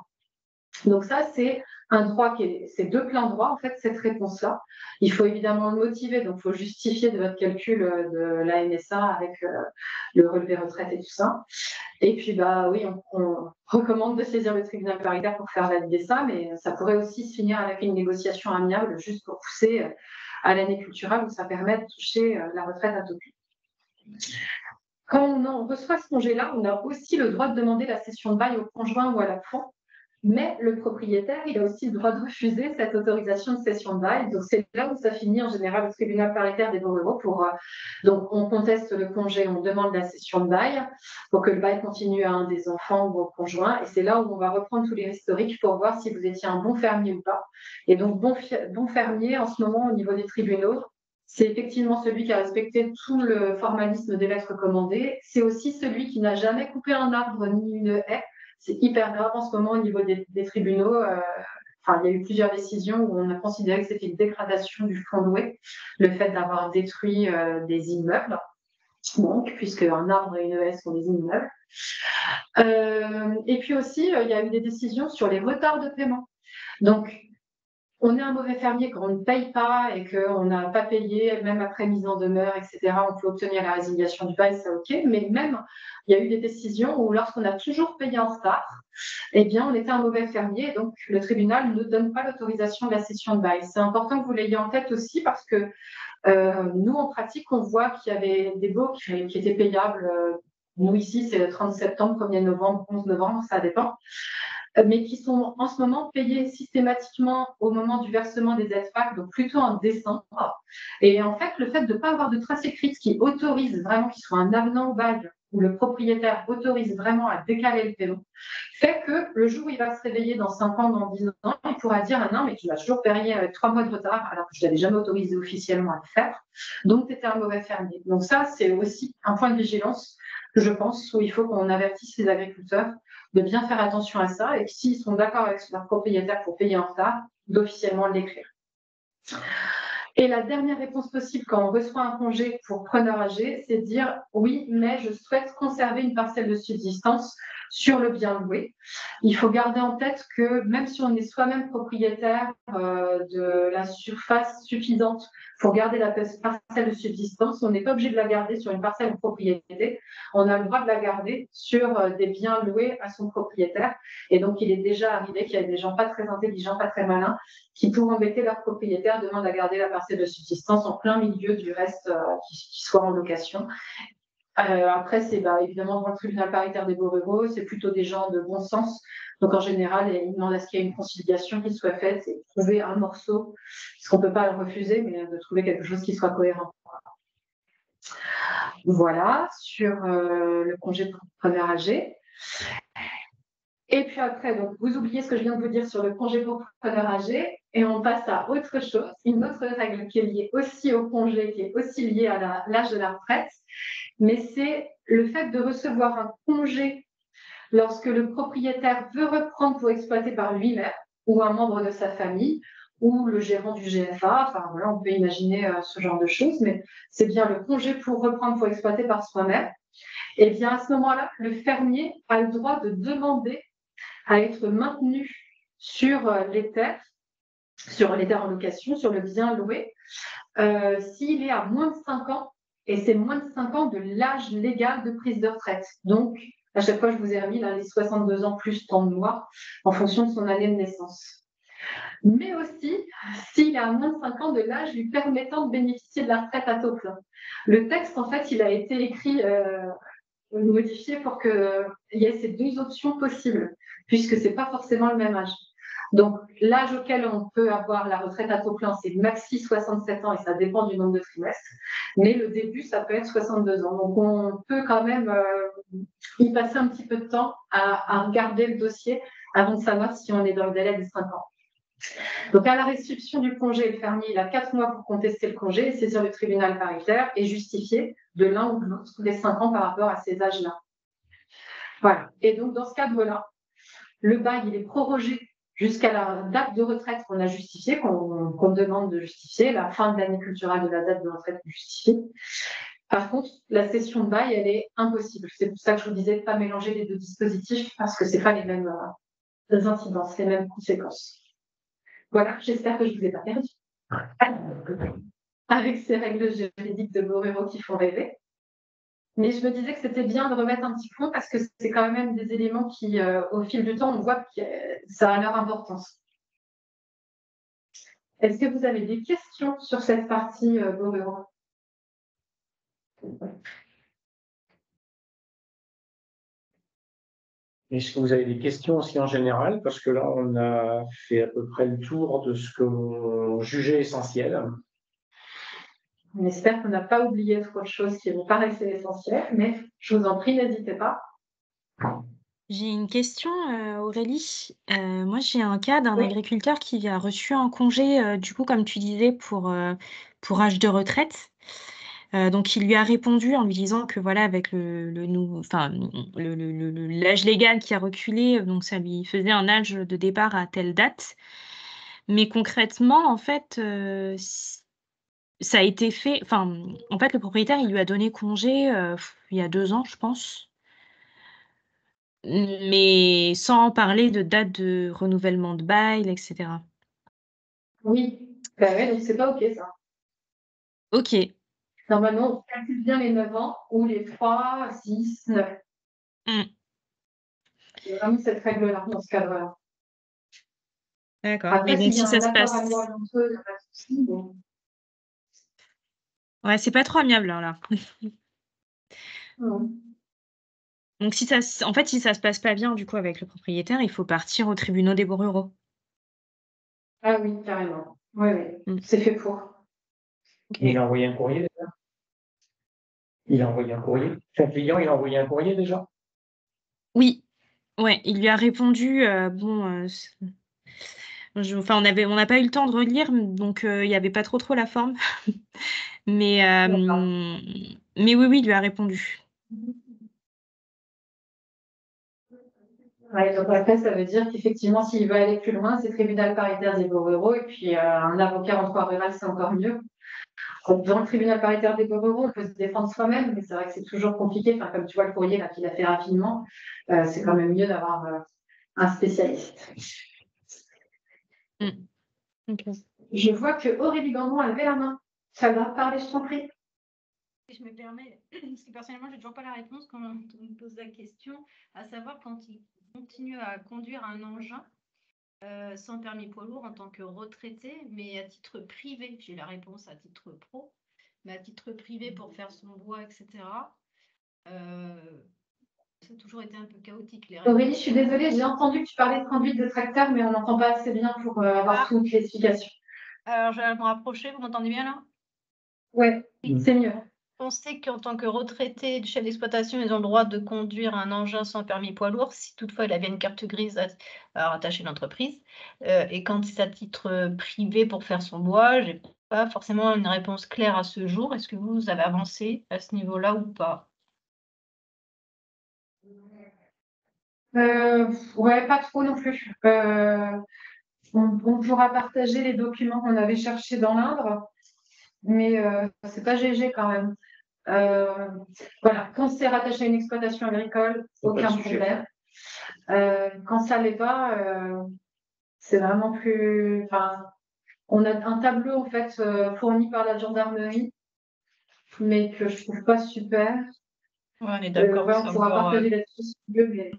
Donc ça, c'est un droit c'est 2 pleins droits, en fait, cette réponse-là. Il faut évidemment le motiver, donc il faut justifier de votre calcul de la MSA avec le relevé retraite et tout ça. Et puis, oui, on recommande de saisir le tribunal paritaire pour faire valider ça, mais ça pourrait aussi se finir avec une négociation amiable juste pour pousser à l'année culturelle où ça permet de toucher la retraite à taux plein. Quand on reçoit ce congé-là, on a aussi le droit de demander la cession de bail au conjoint ou à l'enfant. Mais le propriétaire, il a aussi le droit de refuser cette autorisation de cession de bail. Donc, c'est là où ça finit en général au tribunal paritaire des baux ruraux. Donc, on conteste le congé, on demande la cession de bail pour que le bail continue à un des enfants ou au conjoint. Et c'est là où on va reprendre tous les historiques pour voir si vous étiez un bon fermier ou pas. Et donc, bon fermier, en ce moment, au niveau des tribunaux, c'est effectivement celui qui a respecté tout le formalisme des lettres commandées. C'est aussi celui qui n'a jamais coupé un arbre ni une haie. C'est hyper grave en ce moment au niveau des tribunaux. Il y a eu plusieurs décisions où on a considéré que c'était une dégradation du fonds loué, le fait d'avoir détruit des immeubles, donc, puisque un arbre et une haie sont des immeubles. Et puis aussi, il y a eu des décisions sur les retards de paiement. Donc, on est un mauvais fermier quand on ne paye pas et qu'on n'a pas payé, même après mise en demeure, etc. On peut obtenir la résiliation du bail, c'est OK. Mais même, il y a eu des décisions où lorsqu'on a toujours payé en retard, eh bien, on était un mauvais fermier. Donc, le tribunal ne donne pas l'autorisation de la cession de bail. C'est important que vous l'ayez en tête aussi parce que nous, en pratique, on voit qu'il y avait des baux qui étaient payables. Nous, ici, c'est le 30 septembre, 1er novembre, 11 novembre, ça dépend, mais qui sont en ce moment payés systématiquement au moment du versement des aides FAC, donc plutôt en décembre. Et en fait, le fait de ne pas avoir de trace écrite qui autorise vraiment, qui soit un avenant au bail, où le propriétaire autorise vraiment à décaler le paiement, fait que le jour où il va se réveiller dans 5 ans, dans 10 ans, il pourra dire « Ah non, mais tu m'as toujours payé avec 3 mois de retard, alors que je ne t'avais jamais autorisé officiellement à le faire, donc tu étais un mauvais fermier. » Donc ça, c'est aussi un point de vigilance, je pense, où il faut qu'on avertisse les agriculteurs de bien faire attention à ça et que s'ils sont d'accord avec leur propriétaire pour payer en retard, d'officiellement l'écrire. Et la dernière réponse possible quand on reçoit un congé pour preneur âgé, c'est de dire « Oui, mais je souhaite conserver une parcelle de subsistance sur le bien loué. Il faut garder en tête que même si on est soi-même propriétaire de la surface suffisante pour garder la parcelle de subsistance, on n'est pas obligé de la garder sur une parcelle de propriété. On a le droit de la garder sur des biens loués à son propriétaire. Et donc, il est déjà arrivé qu'il y a des gens pas très intelligents, pas très malins, qui, pour embêter leur propriétaire, demandent à garder la parcelle de subsistance en plein milieu du reste qui soit en location. Après, c'est évidemment dans le tribunal paritaire des baux ruraux, c'est plutôt des gens de bon sens. Donc, en général, ils demandent à ce qu'il y ait une conciliation qui soit faite et trouver un morceau, parce qu'on ne peut pas le refuser, mais de trouver quelque chose qui soit cohérent. Voilà, sur le congé pour preneur âgé. Et puis après, donc, vous oubliez ce que je viens de vous dire sur le congé pour preneur âgé, et on passe à autre chose, une autre règle qui est liée aussi au congé, qui est aussi liée à l'âge de la retraite, mais c'est le fait de recevoir un congé lorsque le propriétaire veut reprendre pour exploiter par lui-même ou un membre de sa famille ou le gérant du GFA. Enfin, voilà, on peut imaginer ce genre de choses, mais c'est bien le congé pour reprendre pour exploiter par soi-même. Et bien, à ce moment-là, le fermier a le droit de demander à être maintenu sur les terres en location, sur le bien loué, s'il est à moins de 5 ans, et c'est moins de 5 ans de l'âge légal de prise de retraite. Donc, à chaque fois, je vous ai remis là, les 62 ans plus temps de mois en fonction de son année de naissance. Mais aussi, s'il est à moins de 5 ans de l'âge lui permettant de bénéficier de la retraite à taux plein. Le texte, en fait, il a été écrit, modifié pour qu'il y ait ces deux options possibles, puisque ce n'est pas forcément le même âge. Donc, l'âge auquel on peut avoir la retraite à taux plein, c'est maxi 67 ans et ça dépend du nombre de trimestres. Mais le début, ça peut être 62 ans. Donc, on peut quand même y passer un petit peu de temps à regarder le dossier avant de savoir si on est dans le délai des 5 ans. Donc, à la restitution du congé, le fermier il a 4 mois pour contester le congé, saisir le tribunal paritaire et justifier de l'un ou de l'autre des 5 ans par rapport à ces âges-là. Voilà. Et donc, dans ce cadre-là, le bail il est prorogé jusqu'à la date de retraite qu'on a justifiée, qu'on demande de justifier, la fin de l'année culturelle de la date de retraite justifiée. Par contre, la cession de bail, elle est impossible. C'est pour ça que je vous disais de ne pas mélanger les deux dispositifs parce que ce n'est pas les mêmes incidences, les mêmes conséquences. Voilà, j'espère que je ne vous ai pas perdu. Avec ces règles juridiques de baux ruraux qui font rêver. Mais je me disais que c'était bien de remettre un petit point parce que c'est quand même des éléments qui, au fil du temps, on voit que ça a leur importance. Est-ce que vous avez des questions sur cette partie baux ruraux? Est-ce que vous avez des questions aussi en général? Parce que là, on a fait à peu près le tour de ce que l'on jugeait essentiel. On espère qu'on n'a pas oublié trop de choses qui vous paraissaient essentielles, mais je vous en prie, n'hésitez pas. J'ai une question, Aurélie. Moi, j'ai un cas d'un Oui. agriculteur qui a reçu un congé, du coup, comme tu disais, pour âge de retraite. Donc il lui a répondu en lui disant que voilà, avec l'âge légal qui a reculé, donc ça lui faisait un âge de départ à telle date. Mais concrètement, en fait, ça a été fait en fait, le propriétaire, il lui a donné congé, il y a 2 ans, je pense. Mais sans parler de date de renouvellement de bail, et cetera. Oui, ouais, donc c'est pas OK ça. OK. Normalement, on calcule bien les 9 ans ou les 3, 6, 9. Mmh. C'est vraiment cette règle-là, dans ce cadre-là. D'accord. Après, Mais donc s'il y a si un ça se accord passe amiable entre eux, il n'y a pas de souci. Mais... ouais, c'est pas trop amiable, hein, là. Non. Donc si ça se passe pas bien, du coup, avec le propriétaire, il faut partir aux tribunaux des baux ruraux. Ah oui, carrément. Oui, oui. Mmh. C'est fait pour. OK. Il a envoyé un courrier déjà? Il a envoyé un courrier? Son client, il a envoyé un courrier déjà? Oui. Ouais, il lui a répondu, on n'a pas eu le temps de relire, donc il y avait pas trop la forme. Mais D'accord. mais oui, il lui a répondu. Ouais, donc après, ça veut dire qu'effectivement, s'il veut aller plus loin, c'est tribunal paritaire des baux ruraux et puis un avocat en droit rural, c'est encore mieux. Dans le tribunal paritaire des Bobos, on peut se défendre soi-même, mais c'est vrai que c'est toujours compliqué. Enfin, comme tu vois le courrier là qu'il a fait rapidement, c'est quand même mieux d'avoir un spécialiste. Ok. Je vois que Aurélie Gandon a levé la main. Ça va parler, je t'en prie. Si je me permets, parce que personnellement, j'ai toujours pas la réponse quand on me pose la question, à savoir quand il continue à conduire un engin sans permis poids lourd en tant que retraité, mais à titre privé. J'ai la réponse à titre pro, mais à titre privé pour faire son bois, etc. Ça a toujours été un peu chaotique, les Aurélie, règles. je suis désolée, j'ai entendu que tu parlais de conduite de tracteur, mais on n'entend pas assez bien pour avoir toutes les explications. Alors, je vais me rapprocher, vous m'entendez bien là? Ouais, c'est mieux. On sait qu'en tant que retraité du chef d'exploitation, ils ont le droit de conduire un engin sans permis poids lourd, si toutefois il avait une carte grise à rattacher à l'entreprise. Et quand c'est à titre privé pour faire son bois, j'ai pas forcément une réponse claire à ce jour. Est-ce que vous avez avancé à ce niveau-là ou pas? Ouais, pas trop non plus. On pourra partager les documents qu'on avait cherchés dans l'Indre, mais c'est pas GG quand même. Voilà, quand c'est rattaché à une exploitation agricole, aucun problème. Quand ça l'est pas, c'est vraiment plus. Enfin, on a un tableau en fait fourni par la gendarmerie, mais que je trouve pas super. Ouais, on est d'accord. Ouais, on pourra partager là-dessus si tu veux, mais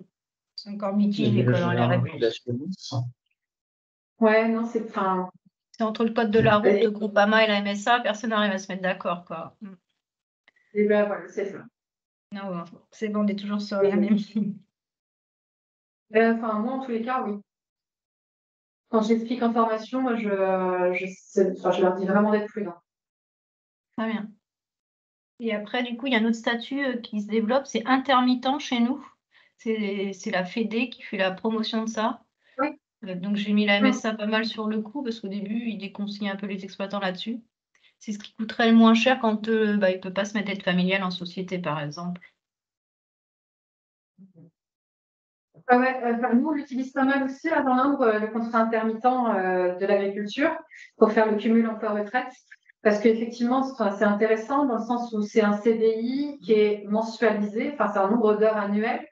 C'est encore mitigé dans les réponses. ouais, non, c'est. Enfin, C'est entre le code de la route, le Groupama et la MSA, personne n'arrive à se mettre d'accord, quoi. et ben voilà, c'est ça. Non, ouais, c'est bon, on est toujours sur la même ligne. Enfin, moi, en tous les cas, oui. Quand j'explique en formation, moi, je leur dis vraiment d'être prudents. Très bien. Et après, du coup, il y a un autre statut qui se développe, c'est intermittent chez nous. C'est la Fédé qui fait la promotion de ça. Oui. Donc, j'ai mis la MSA pas mal sur le coup parce qu'au début, il déconseillait un peu les exploitants là-dessus. C'est ce qui coûterait le moins cher quand il ne peut pas se mettre d'aide familiale en société, par exemple. Nous, on l'utilise pas mal aussi là, dans l'Indre, le contrat intermittent de l'agriculture pour faire le cumul emploi-retraite. Parce qu'effectivement, c'est intéressant dans le sens où c'est un CDI qui est mensualisé, enfin, c'est un nombre d'heures annuelles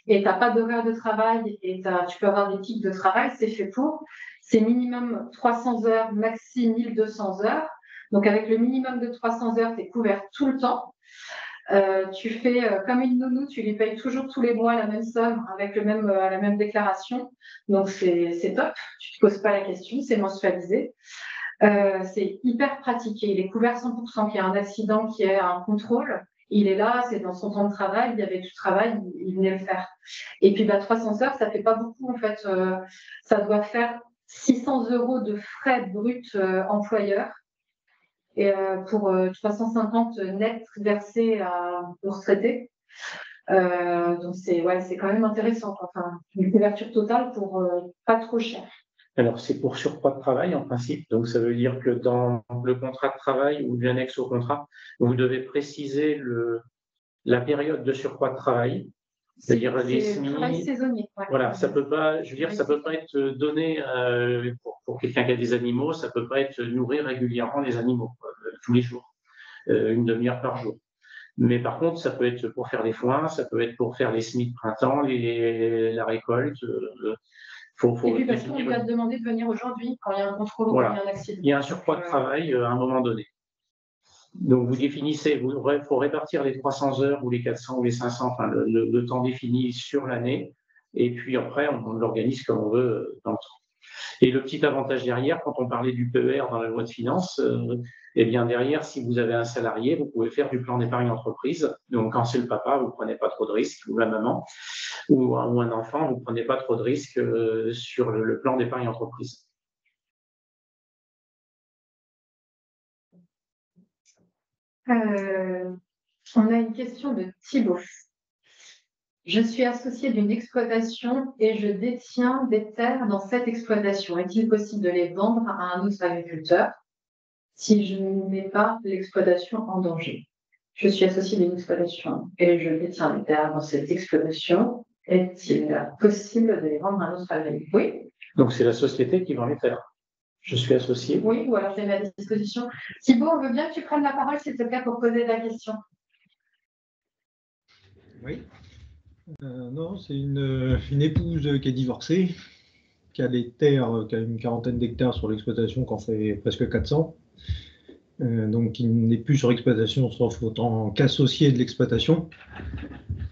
et tu n'as pas d'horaire de travail et tu peux avoir des types de travail, c'est fait pour. C'est minimum 300 heures, maxi 1200 heures. Donc, avec le minimum de 300 heures, tu es couvert tout le temps. Tu fais comme une nounou, tu lui payes toujours tous les mois la même somme avec la même déclaration. Donc, c'est top. Tu ne te poses pas la question, c'est mensualisé. C'est hyper pratiqué. Il est couvert 100%. Qu'il y a un accident, qu'il y a un contrôle, il est là, c'est dans son temps de travail. Il y avait du travail, il venait le faire. Et puis, 300 heures, ça ne fait pas beaucoup en fait. Ça doit faire 600 € de frais bruts employeurs. Et pour 350 net versés aux retraités. Donc c'est quand même intéressant, quoi. Enfin, une couverture totale pour pas trop cher. Alors, c'est pour surcroît de travail en principe. Donc, ça veut dire que dans le contrat de travail ou l'annexe au contrat, vous devez préciser la période de surcroît de travail. C'est-à-dire les SMI. Travail saisonnier. Ouais. Voilà, ça peut pas, je veux dire, ça peut pas être donné pour quelqu'un qui a des animaux, ça peut pas être nourrir régulièrement les animaux, tous les jours, une demi-heure par jour. Mais par contre, ça peut être pour faire les foins, ça peut être pour faire les semis de printemps, la récolte. Et puis parce qu'on lui a demandé de venir aujourd'hui quand il y a un contrôle ou quand il y a un accident. Il y a un surcroît de travail à un moment donné. Donc vous définissez, il faut répartir les 300 heures ou les 400 ou les 500, enfin le temps défini sur l'année, et puis après on l'organise comme on veut dans le temps. Et le petit avantage derrière, quand on parlait du PER dans la loi de finances, eh bien derrière, si vous avez un salarié, vous pouvez faire du plan d'épargne entreprise. Donc quand c'est le papa, vous ne prenez pas trop de risques, ou la maman, ou un enfant, vous ne prenez pas trop de risques sur le plan d'épargne entreprise. On a une question de Thibault. Je suis associée d'une exploitation et je détiens des terres dans cette exploitation. Est-il possible de les vendre à un autre agriculteur si je ne mets pas l'exploitation en danger? Je suis associée d'une exploitation et je détiens des terres dans cette exploitation. Est-il possible de les vendre à un autre agriculteur? Oui. Donc c'est la société qui vend les terres. Je suis associé. Oui, ou alors je les mets à disposition. Thibaut, on veut bien que tu prennes la parole, s'il te plaît, pour poser ta question. Oui. Non, c'est une épouse qui est divorcée, qui a des terres, qui a une quarantaine d'hectares sur l'exploitation, qui en fait presque 400. Donc qui n'est plus sur exploitation sauf autant qu'associé de l'exploitation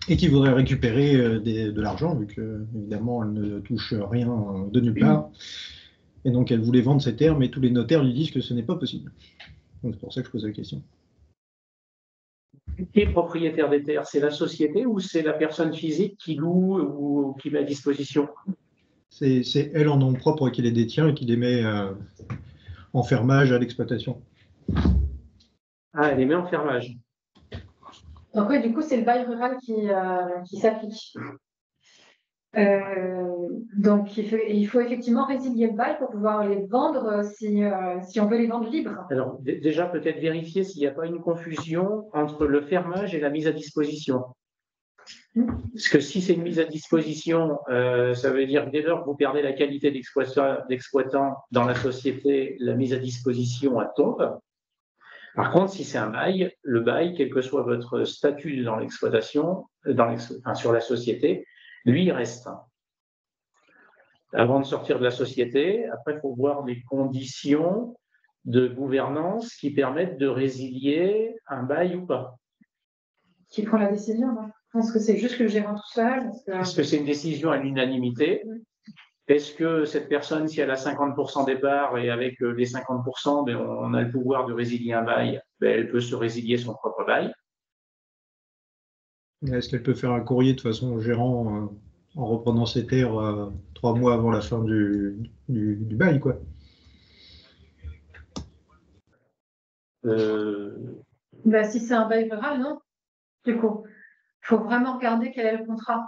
et qui voudrait récupérer de l'argent, vu que évidemment elle ne touche rien de nulle part. Et donc elle voulait vendre ses terres, mais tous les notaires lui disent que ce n'est pas possible. Donc c'est pour ça que je pose la question. Qui est propriétaire des terres? C'est la société ou c'est la personne physique qui loue ou qui met à disposition? C'est elle en nom propre qui les détient et qui les met en fermage à l'exploitation. Ah, elle les met en fermage. Donc oui, du coup, c'est le bail rural qui s'applique. Donc, il faut effectivement résilier le bail pour pouvoir les vendre si on veut les vendre libres. Alors, déjà, peut-être vérifier s'il n'y a pas une confusion entre le fermage et la mise à disposition. Parce que si c'est une mise à disposition, ça veut dire que dès lors que vous perdez la qualité d'exploitant dans la société, la mise à disposition elle tombe. Par contre, si c'est un bail, le bail, quel que soit votre statut dans l'exploitation, sur la société, lui, il reste. Avant de sortir de la société, après, il faut voir les conditions de gouvernance qui permettent de résilier un bail ou pas. Qui prend la décision? Je pense que c'est juste le gérant tout seul. Est-ce que c'est une décision à l'unanimité? Est-ce que cette personne, si elle a 50% des parts et avec les 50%, ben, on a le pouvoir de résilier un bail, ben, elle peut se résilier son propre bail? Est-ce qu'elle peut faire un courrier de façon au gérant en reprenant ses terres 3 mois avant la fin du bail, quoi? Si c'est un bail rural, non. Du coup, il faut vraiment regarder quel est le contrat.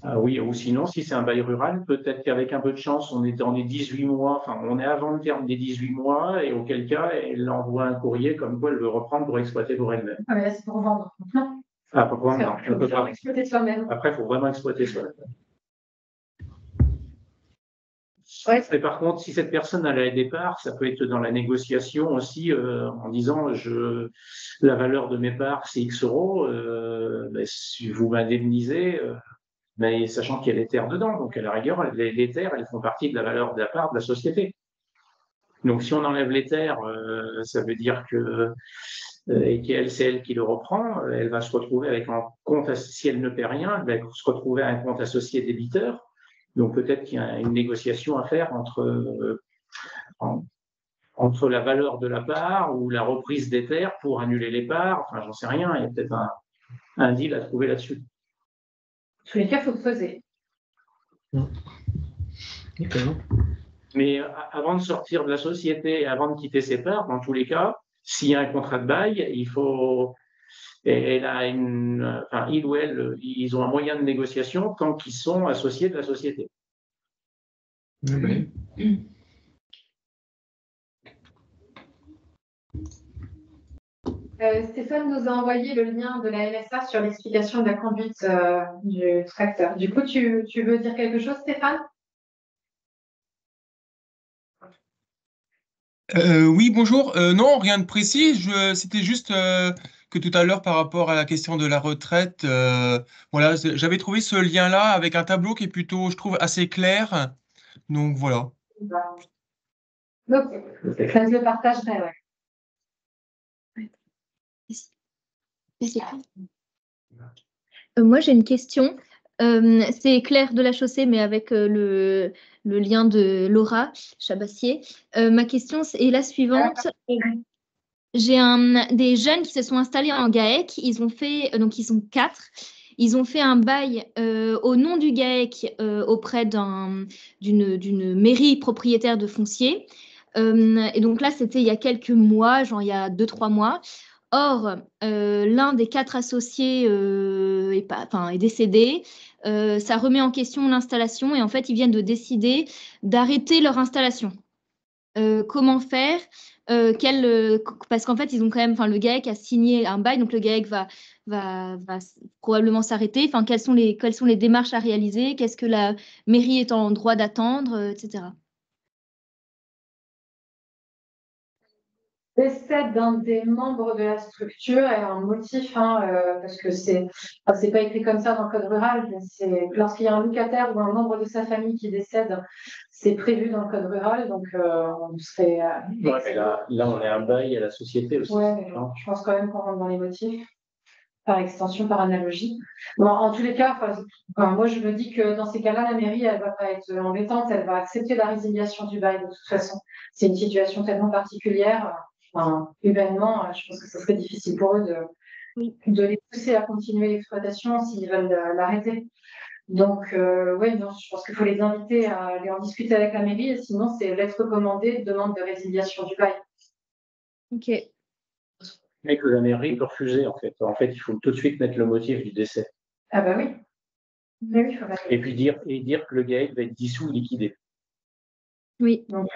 Ah oui, ou sinon, si c'est un bail rural, peut-être qu'avec un peu de chance, on est dans les 18 mois, enfin, on est avant le terme des 18 mois, et auquel cas, elle envoie un courrier comme quoi elle veut reprendre pour exploiter pour elle-même. Ah, mais là, c'est pour vendre. Non. Ah, pour vendre, non, on peut pas. Exploiter soi-même. Après, il faut vraiment exploiter soi-même. Ouais. Et par contre, si cette personne a les départs, ça peut être dans la négociation aussi, en disant la valeur de mes parts, c'est X euros, si vous m'indemnisez, mais sachant qu'il y a les terres dedans, donc à la rigueur, les terres, elles font partie de la valeur de la part de la société. Donc si on enlève les terres, ça veut dire que et qu'elle, c'est elle qui le reprend, elle va se retrouver avec un compte, si elle ne paie rien, elle va se retrouver à un compte associé débiteur. Donc peut-être qu'il y a une négociation à faire entre la valeur de la part ou la reprise des terres pour annuler les parts. Enfin, j'en sais rien, il y a peut-être un deal à trouver là-dessus. En tous les cas, il faut creuser. Mais avant de sortir de la société, avant de quitter ses parts, dans tous les cas, s'il y a un contrat de bail, il faut. Il ou elle, ils ont un moyen de négociation tant qu'ils sont associés de la société. Oui. Stéphane nous a envoyé le lien de la MSA sur l'explication de la conduite du tracteur. Du coup, tu veux dire quelque chose, Stéphane? Oui, bonjour. Non, rien de précis. C'était juste que tout à l'heure, par rapport à la question de la retraite, voilà, j'avais trouvé ce lien-là avec un tableau qui est plutôt, je trouve, assez clair. Donc voilà. Donc, ça, je le partagerai, ouais. Moi, j'ai une question. C'est Claire de la Chaussée, mais avec le lien de Laura Chabassier. Ma question est la suivante. J'ai des jeunes qui se sont installés en GAEC. Ils ont fait, donc ils sont 4. Ils ont fait un bail au nom du GAEC auprès d'une mairie propriétaire de foncier. Et donc là, c'était il y a quelques mois, genre il y a 2-3 mois. Or, l'un des 4 associés est décédé. Ça remet en question l'installation et en fait, ils viennent de décider d'arrêter leur installation. Comment faire parce qu'en fait, ils ont quand même, le GAEC a signé un bail, donc le GAEC va probablement s'arrêter. Enfin, quelles sont les démarches à réaliser? Qu'est-ce que la mairie est en droit d'attendre, etc. décès d'un des membres de la structure est un motif, parce que c'est pas écrit comme ça dans le code rural, mais c'est lorsqu'il y a un locataire ou un membre de sa famille qui décède, c'est prévu dans le code rural, donc on serait. Ouais, mais là, on est un bail à la société aussi. Ouais, mais je pense quand même qu'on rentre dans les motifs, par extension, par analogie. Bon, en tous les cas, moi je me dis que dans ces cas-là, la mairie, elle va pas être embêtante, elle va accepter la résiliation du bail de toute façon. C'est une situation tellement particulière. Humainement, je pense que ce serait difficile pour eux de les pousser à continuer l'exploitation s'ils veulent l'arrêter. Donc, oui, non, je pense qu'il faut les inviter à aller en discuter avec la mairie, et sinon, c'est lettre recommandée, demande de résiliation du bail. Ok. Mais que la mairie peut refuser, en fait. En fait, il faut tout de suite mettre le motif du décès. Ah bah oui. Oui, et puis dire que le GAEC va être dissous ou liquidé. Oui. Donc,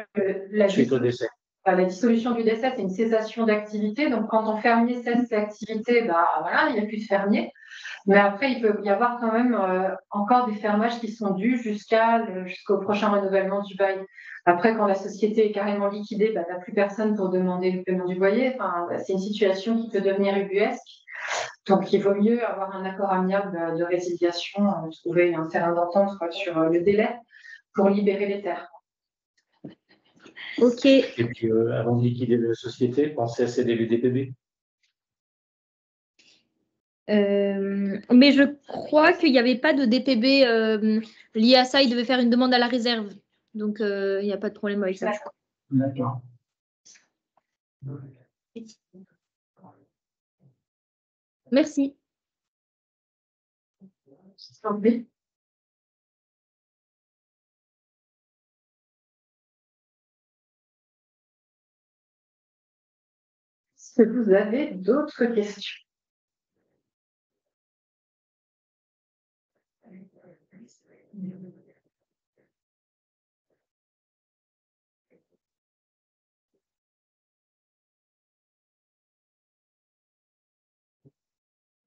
suite au décès. La dissolution du décès, c'est une cessation d'activité. Donc, quand ton fermier cesse ses activités, voilà, il n'y a plus de fermier. Mais après, il peut y avoir quand même encore des fermages qui sont dus jusqu'au prochain renouvellement du bail. Après, quand la société est carrément liquidée, tu n'as plus personne pour demander le paiement du loyer. C'est une situation qui peut devenir ubuesque. Donc, il vaut mieux avoir un accord amiable de résiliation, trouver un terrain d'entente sur le délai pour libérer les terres. Ok. Et puis, avant de liquider la société, pensez à céder le DPB. Mais je crois qu'il n'y avait pas de DPB lié à ça. Il devait faire une demande à la réserve. Donc, il n'y a pas de problème avec ça. D'accord. Merci. Est-ce que vous avez d'autres questions?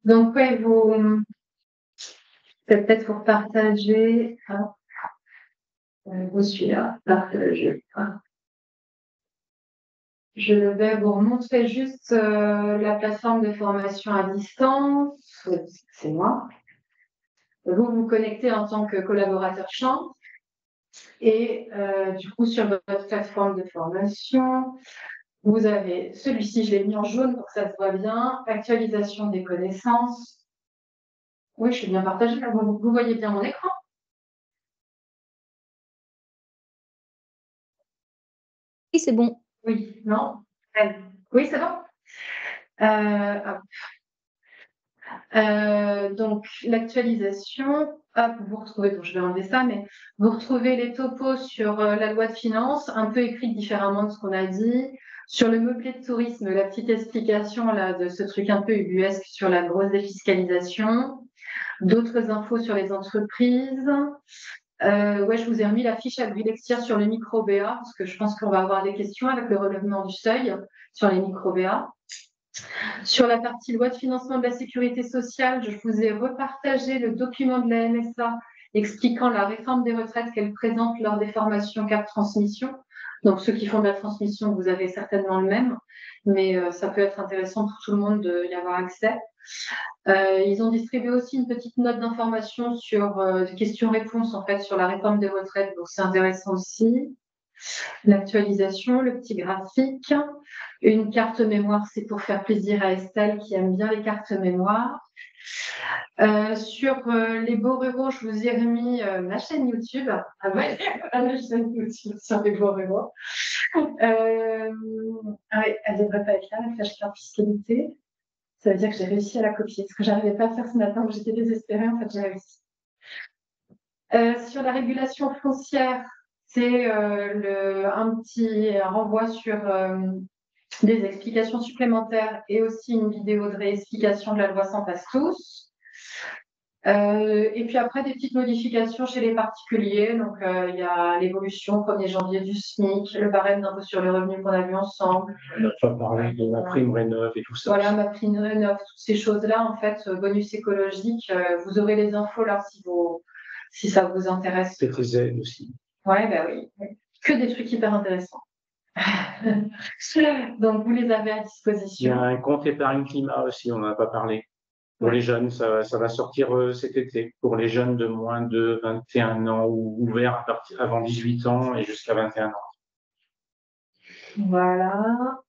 Donc, ouais, peut-être vous partager. Je suis là, partager. Je vais vous remontrer juste la plateforme de formation à distance. C'est moi. Vous vous connectez en tant que collaborateur champ. Et du coup, sur votre plateforme de formation, vous avez celui-ci, je l'ai mis en jaune pour que ça se voit bien. Actualisation des connaissances. Oui, je suis bien partagée. Vous voyez bien mon écran? Oui, c'est bon. Oui, non? Oui, c'est bon. Donc, l'actualisation, vous retrouvez, donc je vais enlever ça, mais vous retrouvez les topos sur la loi de finances, un peu écrites différemment de ce qu'on a dit. Sur le meublé de tourisme, la petite explication là, de ce truc un peu ubuesque sur la grosse défiscalisation. D'autres infos sur les entreprises. Je vous ai remis la fiche à Grilexia sur les micro-BA, parce que je pense qu'on va avoir des questions avec le relèvement du seuil sur les micro-BA. Sur la partie loi de financement de la sécurité sociale, je vous ai repartagé le document de la MSA expliquant la réforme des retraites qu'elle présente lors des formations Cap Transmission. Donc, ceux qui font de la transmission, vous avez certainement le même, mais ça peut être intéressant pour tout le monde d'y avoir accès. Ils ont distribué aussi une petite note d'information sur questions-réponses en fait sur la réforme des retraites, donc c'est intéressant aussi. L'actualisation, le petit graphique, une carte mémoire, c'est pour faire plaisir à Estelle qui aime bien les cartes mémoire. Sur les beaux ruraux, je vous ai remis ma chaîne YouTube. La chaîne YouTube sur les beaux ruraux. Elle ne devrait pas être là, la flash carte fiscalité. Ça veut dire que j'ai réussi à la copier. Ce que je n'arrivais pas à faire ce matin, où j'étais désespérée, en fait, j'ai réussi. Sur la régulation foncière, c'est un petit renvoi sur des explications supplémentaires et aussi une vidéo de réexplication de la loi Sans Passe Tous. Et puis après, des petites modifications chez les particuliers. Donc, il y a l'évolution 1er janvier du SMIC, le barème d'impôt sur le revenu qu'on a vu ensemble. On n'a pas parlé de ma prime rénov et tout ça. Voilà, ma prime rénov, toutes ces choses-là, en fait, bonus écologique, vous aurez les infos là si ça vous intéresse. PTZ aussi. Ouais, bah oui. Que des trucs hyper intéressants. Donc, vous les avez à Il y a disposition. un compte épargne climat aussi, on n'en a pas parlé. Pour les jeunes, ça va sortir cet été. Pour les jeunes de moins de 21 ans ou ouverts avant 18 ans et jusqu'à 21 ans. Voilà.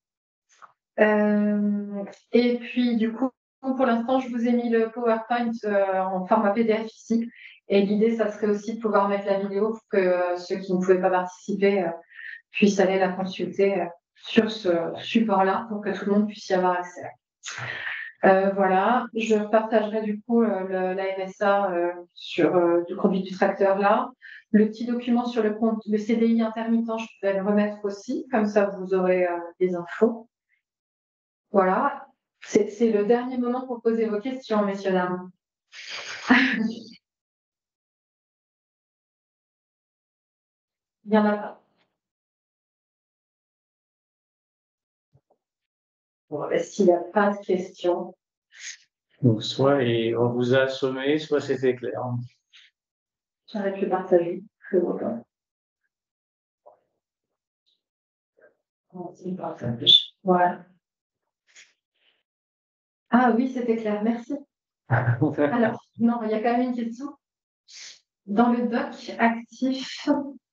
Et puis, du coup, pour l'instant, je vous ai mis le PowerPoint en format PDF ici. Et l'idée, ça serait aussi de pouvoir mettre la vidéo pour que ceux qui ne pouvaient pas participer puissent aller la consulter sur ce support-là pour que tout le monde puisse y avoir accès. Voilà, je partagerai du coup la MSA sur du conduite du tracteur là. Le petit document sur le compte, le CDI intermittent, je vais le remettre aussi, comme ça vous aurez des infos. Voilà, c'est le dernier moment pour poser vos questions, messieurs, dames. Il y en a pas. Bon, s'il n'y a pas de questions. Donc, soit on vous a assommé, soit c'était clair. J'arrête de partager. Je vous remercie. Voilà. Ah oui, c'était clair, merci. Alors, non, il y a quand même une question. Dans le doc actif,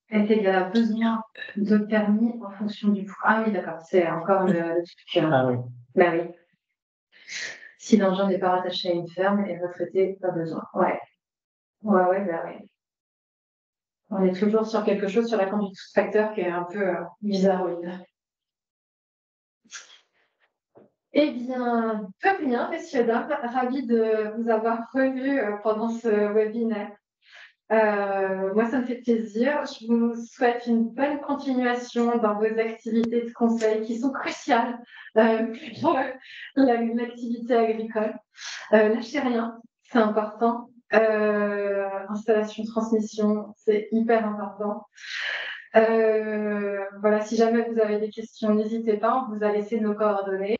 est-ce qu'il y a besoin de permis en fonction du poids? Ah oui, d'accord, c'est encore le truc. Ah oui. Ben oui. Si l'engin n'est pas rattaché à une ferme et retraité, pas besoin. Ouais. Ouais, ben oui. On est toujours sur quelque chose sur la conduite du tracteur qui est un peu bizarroïde. Eh bien, très bien, messieurs, dames, ravi de vous avoir revus pendant ce webinaire. Moi, ça me fait plaisir. Je vous souhaite une bonne continuation dans vos activités de conseil qui sont cruciales pour l'activité agricole. Lâchez rien, c'est important. Installation, transmission, c'est hyper important. Voilà, si jamais vous avez des questions, n'hésitez pas, on vous a laissé nos coordonnées.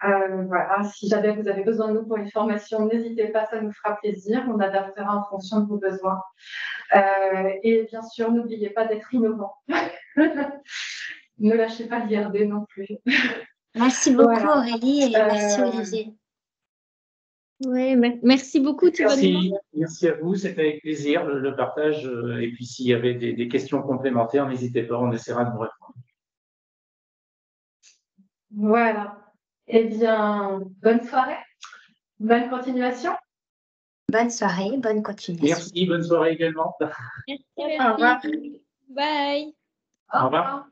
Voilà, si jamais vous avez besoin de nous pour une formation, n'hésitez pas, ça nous fera plaisir. On adaptera en fonction de vos besoins. Et bien sûr, n'oubliez pas d'être innovant. Ne lâchez pas l'IRD non plus. Merci beaucoup Voilà. Aurélie et merci Olivier. Ouais, merci beaucoup Thibaut. Merci à vous, c'était avec plaisir le partage. Et puis s'il y avait des questions complémentaires, n'hésitez pas, on essaiera de vous répondre. Voilà. Eh bien, bonne soirée, bonne continuation. Bonne soirée, bonne continuation. Merci, bonne soirée également. Merci. Au revoir. Bye. Au revoir.